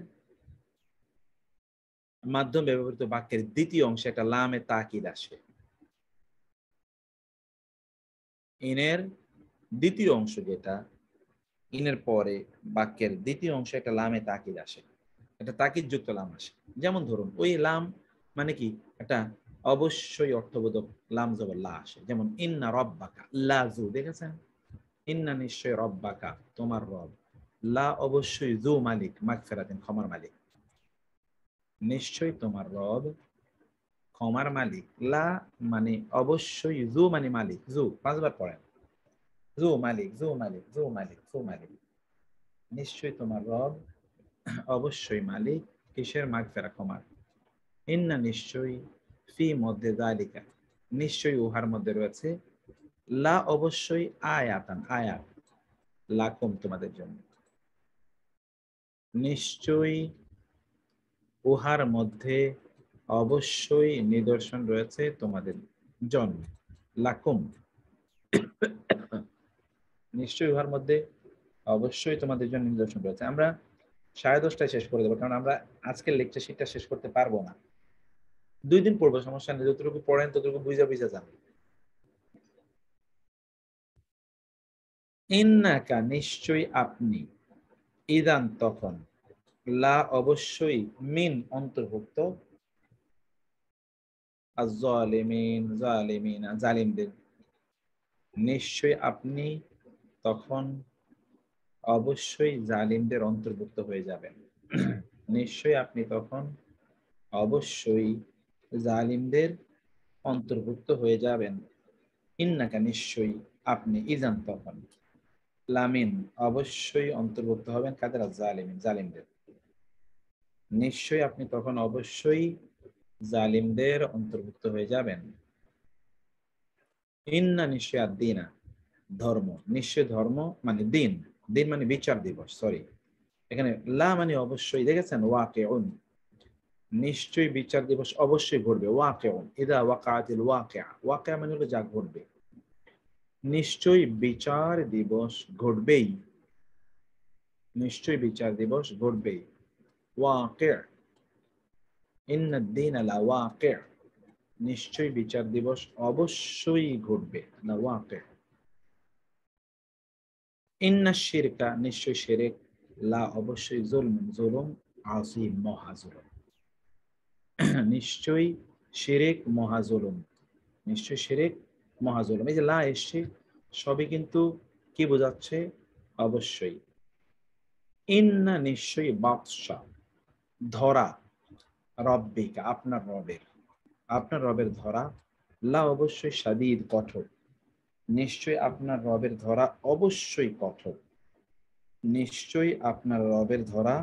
মাধ্যমে ব্যবহৃত বাক্যের দ্বিতীয় অংশে একটা লামে তাকিদ আসে। ইনের দ্বিতীয় অংশ যেটা, ইনের পরে বাক্যের দ্বিতীয় অংশে একটা লামে তাকিদ আসে, একটা তাকিদ যুক্ত লাম আসে। যেমন ধরুন, ওই লাম মানে কি, একটা অবশ্যই অর্থবোধক লাম জবর লা আসে। যেমন ইন্না রব্বাকা লাযু, দেখেছেন? ইন্না নিশ্চয় রব্বাকা তোমার রব, লা অবশ্যই, যু মালিক মাগফিরাতিন ক্ষমার মালিক, নিশ্চয় তোমার রব ক্ষমার মালিক। লা মানে অবশ্যই, যু মানে মালিক, যু 5 বার পড়েন, যু মালিক, যু মালিক, যু মালিক, যু মালিক, নিশ্চয় তোমার রব অবশ্যই মালিক, কিসের? মাগফিরা ক্ষমার। ইন্না নিশ্চয়ই, ফি মধ্যে যালিকা নিশ্চয়ই উহার মধ্যে রয়েছে, লা অবশ্যই, আয়াতান আয়াত, লাকুম তোমাদের জন্য, নিশ্চয়ই উহার মধ্যে অবশ্যই নিদর্শন রয়েছে তোমাদের জন্য, লাকুম, নিশ্চয়ই উহার মধ্যে অবশ্যই তোমাদের জন্য নিদর্শন রয়েছে। আমরা 10:30 শেষ করে দেবো, কারণ আমরা আজকের লেকচার শিটটা শেষ করতে পারবো না। 2 দিন পড়বো, সমস্যা নেই, যতটুকু পড়েন ততটুকু বুঝা যান। ইন্নাকা নিশ্চয়ই আপনি, ইদান তখন, লা অবশ্যই, মিন অন্তর্ভুক্ত, আয-যালিমিন জালিমিনা জালিমদের, নিশ্চয়ই আপনি তখন অবশ্যই জালিমদের অন্তর্ভুক্ত হয়ে যাবেন। নিশ্চয়ই আপনি তখন অবশ্যই জালিমদের অন্তর্ভুক্ত হয়ে যাবেন। ইন্নাকা নিশ্চয়ই আপনি, ইজান তখন, লামিন অবশ্যই অন্তর্ভুক্ত হবেন, কাদের? জালিমিন জালিমদের, নিশ্চয়ই আপনি তখন অবশ্যই জালিমদের অন্তর্ভুক্ত হয়ে যাবেন। ইন্না নিশ্চয় আদ-দীনা ধর্ম, নিশ্চয় ধর্ম মানে দিন, দিন মানে বিচার দিবস, সরি, এখানে লা মানে অবশ্যই, দেখেছেন? ওয়াকিউন, নিশ্চয়ই বিচার দিবস অবশ্যই ঘটবে। ওয়াকিউন, ইদা ওয়াকাতিল ওয়াকিয়া, ওয়াকিয়া মানে হলো যা ঘটবে, নিশ্চয়ই বিচার দিবস ঘটবেই, নিশ্চয়ই বিচার দিবস ঘটবেই। ওয়াকিয়া, ইন্নাদ-দীনা লাওয়াকিয়া, নিশ্চয়ই বিচার দিবস অবশ্যই ঘটবে, লাওয়াকিয়া। ইন্না শিরকা নিশ্চয় শিরক, লা অবশ্যই, জুলম জুলুম, আযীম মহা জুলুম, নিশ্চয়ই শিরক মহা জুলুম, নিশ্চয় শিরক মহা জুলুম। এই যে লা এসছে, সবই কিন্তু কি বোঝাচ্ছে? অবশ্যই। ইন্না নিশ্চয়ই, বাতশা ধরা, রব্বিকা আপনার রবের, আপনার রবের ধরা, লা অবশ্যই, শাদীদ কঠোর, নিশ্চয় আপনার রবের ধরা অবশ্যই কঠোর, নিশ্চয়ই আপনার রবের ধরা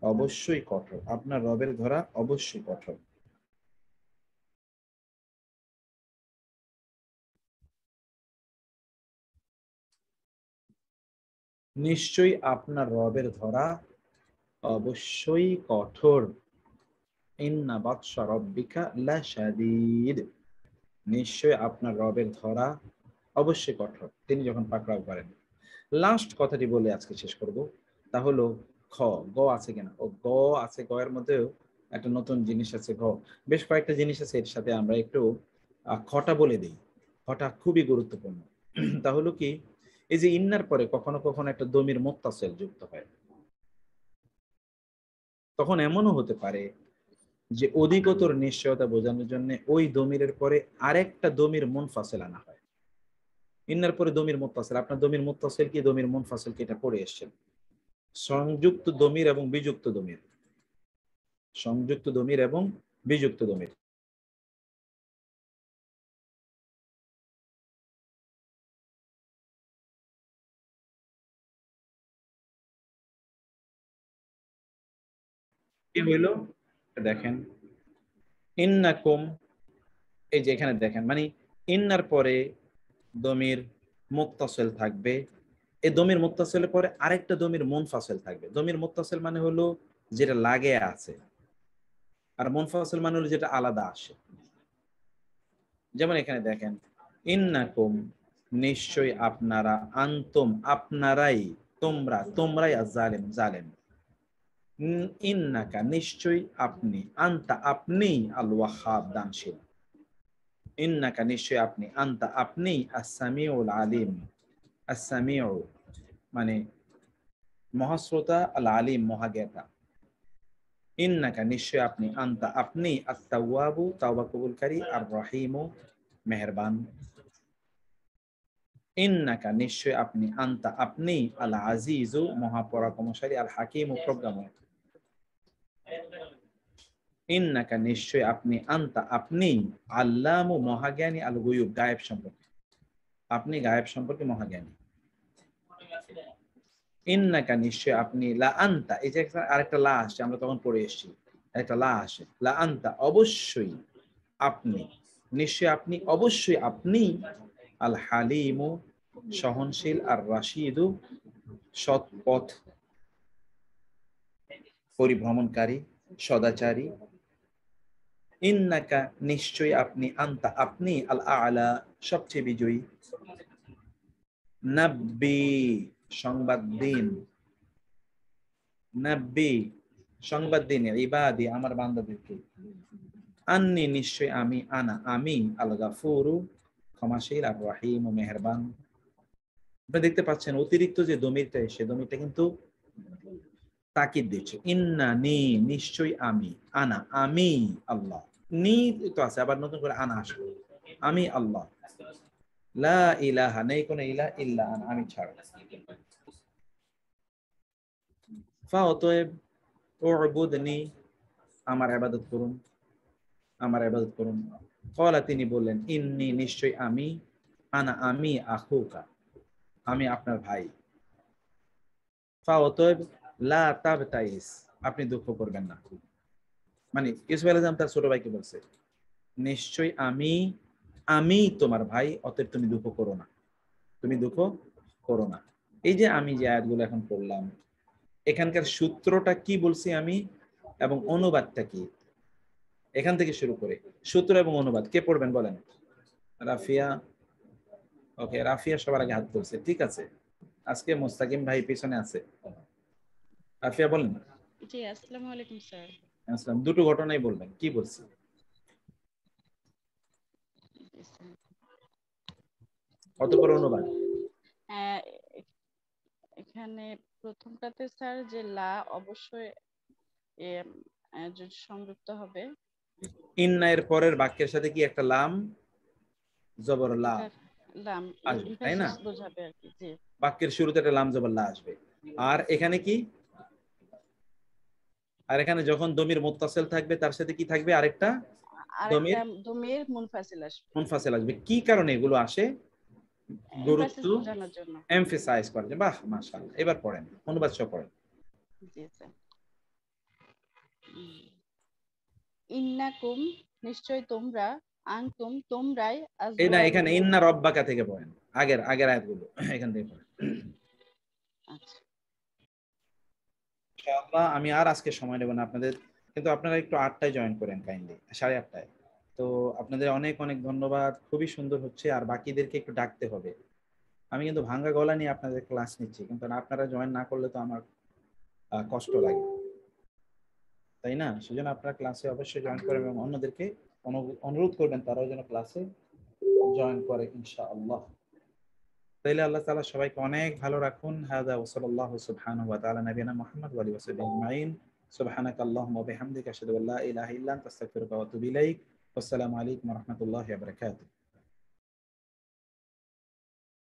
অবশ্যই কঠোর, আপনার রবের ধরা অবশ্যই কঠোর। নিশ্চয়ই আপনার রবের ধরা অবশ্যই কঠোর। ইন্না বাতশা রব্বিকা লাশাদীদ, নিশ্চয় আপনার রবের ধরা অবশ্যই কঠোর, তিনি যখন পাকড়াও করেন। লাস্ট কথাটি বলে আজকে শেষ করব, তা হলো খ, গ আছে কিনা? ও গ আছে, গ এর মধ্যেও একটা নতুন জিনিস আছে। গ বেশ কয়েকটা জিনিস আছে, এর সাথে আমরা একটু খটা বলে দিই। খটা খুবই গুরুত্বপূর্ণ। তা হলো কি, এই যে ইন্নার পরে কখনো কখনো একটা দমির মুত্তাসিল যুক্ত হয়, তখন এমনও হতে পারে যে অধিকতর নিশ্চয়তা বোঝানোর জন্য ওই দমিরের পরে আরেকটা দমির মুনফাসিল আনা হয়। ইন্নার পরে দমির মুত্তাসিল, আপনার দমির মুত্তাসিল কি দমির মুনফাসিল কি, এটা পড়ে এসেছেন। সংযুক্ত দমির এবং বিযুক্ত দমির, সংযুক্ত দমির এবং বিযুক্ত দমির। কি হইল দেখেন, ইন্নাকুম, এই যে এখানে দেখেন, মানে ইন্নার পরে দমির মুত্তাসিল থাকবে, এই দমির মুত্তাসিলের পরে আরেকটা দমির মুনফাসিল থাকবে। দমির মুত্তাসিল মানে হলো যেটা লাগে আছে, আর মুনফাসিল মানে হলো যেটা আলাদা আসে। যেমন এখানে দেখেন, ইন্নাকুম, নিশ্চয়ই আপনারা, আনতুম, আপনারাই, তোমরা, তোমরাই আজ-জালিম, জালেম। ইন্নাকা, নিশ্চয়ই আপনি, আনতা, আপনি, আল ওয়াহ্হাব, দানশীল। ইন্নাকা, নিশ্চয়ই আপনি, আনতা, আপনি, আস-সামিউল আলিম। আস-সামিউ মানে মহাশ্রোতা, আল আলিম মহাজ্ঞাতা। ইন্নাকা, নিশ্চয় আপনি, আনতা, আপনি, আত-তাওয়াবু, তাওবা কবুলকারী, আর রহিমু, মেহেরবান। ইন্নাকা, নিশ্চয় আপনি, আনতা, আপনি, আল আজিজু, মহাপরাক্রমশালী, আল হাকিমু, প্রজ্ঞাময়। ইন্নাকা, নিশ্চয় আপনি, আনতা, আপনি, আল্লামু, মহাজ্ঞানী, আল গুয়ুব, গায়েব সম্পর্কে, আপনি গায়েব সম্পর্কে মহাজ্ঞানী। ইন্নাকা, নিশ্চয় আপনি, লা আনতা, এই যে আরেকটা লা আসছে, আমরা তখন পড়ে এসেছি, একটা লা আসে, লা আনতা, অবশ্যই আপনি, নিশ্চয় আপনি, অবশ্যই আপনি, আল হালিমু, সহনশীল, আর রাশিদু, সৎ পথ পরিভ্রমণকারী, সদাচারী। ইন্নাকা, নিশ্চয় আপনি, আনতা, আপনি, আল আ'লা, সবচেয়ে বিজয়ী। নাব্বি, সংবাদ দিন, নাব্বি, সংবাদ দিন, ইবাদি, আমার বান্দাদেরকে, আন্নি, নিশ্চয় আমি, আনা, আমি, আল গাফুরু, ক্ষমাশীল, আর রহিম, মেহেরবান। আপনারা দেখতে পাচ্ছেন অতিরিক্ত যে দমিরটা এসে, দমিরটা কিন্তু তাকিদ দিচ্ছে, ইন্নানি, নিশ্চয় আমি, আনা, আমি আল্লাহ, নি তো আছে, আবার নতুন করে আনা আসবে, আমি আল্লাহ, লা ইলাহা, নেই কোনো ইলাহ ইল্লা আনা, আমি ছাড়া। ফাঅতয়েব, উবুদনি, আমার ইবাদত করুন, আমার ইবাদত করুন। ক্বালা, তিনি বললেন, ইন্নী, নিশ্চয় আমি, আনা, আমি, আখুকা, আমি আপনার ভাই। ফাঅতয়েব, লা তাবতাইস, আপনি দুঃখ করবেন না। মানে ইউসুফ আলাইহিস সালাম তার ছোট ভাইকে বলছে, নিশ্চয় আমি, আমি তোমার ভাই, অতএব তুমি দুঃখ করো না, তুমি দুঃখ করো না। এই যে আমি যে আয়াতগুলো এখন পড়লাম, এখানকার সূত্রটা কি বলছি আমি, এবং অনুবাদটা কি, এখান থেকে শুরু করে সূত্র এবং অনুবাদ কে পড়বেন বলেন? রাফিয়া, ওকে, রাফিয়া সবার আগে হাত তুলছে, ঠিক আছে। আজকে মুস্তাকিম ভাই পিছনে আছে। রাফিয়া বলেন। জি, আসসালামু আলাইকুম স্যার। আসসালাম। দুটো ঘটনাই বলবেন, কি বলছি? অতঃপর অনুবাদ। এখানে প্রথমটাতে স্যার যে লা অবশ্যই সংযুক্ত হবে, ইন্না এর পরের বাক্যের সাথে কি একটা লাম জবর লা লাম আসবে, তাই না? বোঝাবে আর কি। জি, বাক্যের শুরুতে একটা লাম জবর লা আসবে। আর এখানে কি, আর এখানে যখন দমির মুত্তাসিল থাকবে তার সাথে কি থাকবে, আরেকটা দমির মুনফাসিল আসবে। মুনফাসিল আসবে। কি কারণে এগুলো আসে? গুরুত্ব জানার জন্য, এমফাসাইজ করার জন্য। বাহ, মাশাআল্লাহ। এবার পড়েন, অনুবাদ সহ পড়েন। জি স্যার। ইন্নাকুম, নিশ্চয় তোমরা, আনতুম, তোমরাই, এই না, এখানে ইন্না রব্বাকা থেকে পড়েন, আগের আয়াতগুলো এখান থেকে পড়েন। আচ্ছা ইনশাআল্লাহ আমি আর আজকে সময় নেব না আপনাদের, কিন্তু আপনারা একটু 8টায় জয়েন করেন কাইন্ডলি, 8:30টায়। তো আপনাদের অনেক অনেক ধন্যবাদ, খুবই সুন্দর হচ্ছে। আর বাকিদেরকে একটু ডাকতে হবে। আমি কিন্তু ভাঙ্গা গলা নিয়ে আপনাদের ক্লাস নিচ্ছি, কিন্তু আপনারা জয়েন না করলে তো আমার কষ্ট লাগে, তাই না? সেজন্য আপনারা ক্লাসে অবশ্যই জয়েন করবেন এবং অন্যদেরকে অনুরোধ করবেন তারাও যেন ক্লাসে জয়েন করে ইনশাআল্লাহ। তাইলে আল্লাহ তাআলা সবাইকে অনেক ভালো রাখুন। হাদা ওয়া সাল্লাল্লাহু সুবহানাহু ওয়া তাআলা নবিয়ানা মুহাম্মদ ওয়া আলিহি ওয়া সাহবিহি আজমাইন। সুবহানাকাল্লাহুম্মা ওয়া বিহামদিকা আশহাদু আল্লা ইলাহা ইল্লা আনতা আস্তাগফিরুকা ওয়া আতুবু ইলাইক। ওয়াসসালামু আলাইকুম ওয়া রাহমাতুল্লাহি ওয়া বারাকাতুহু।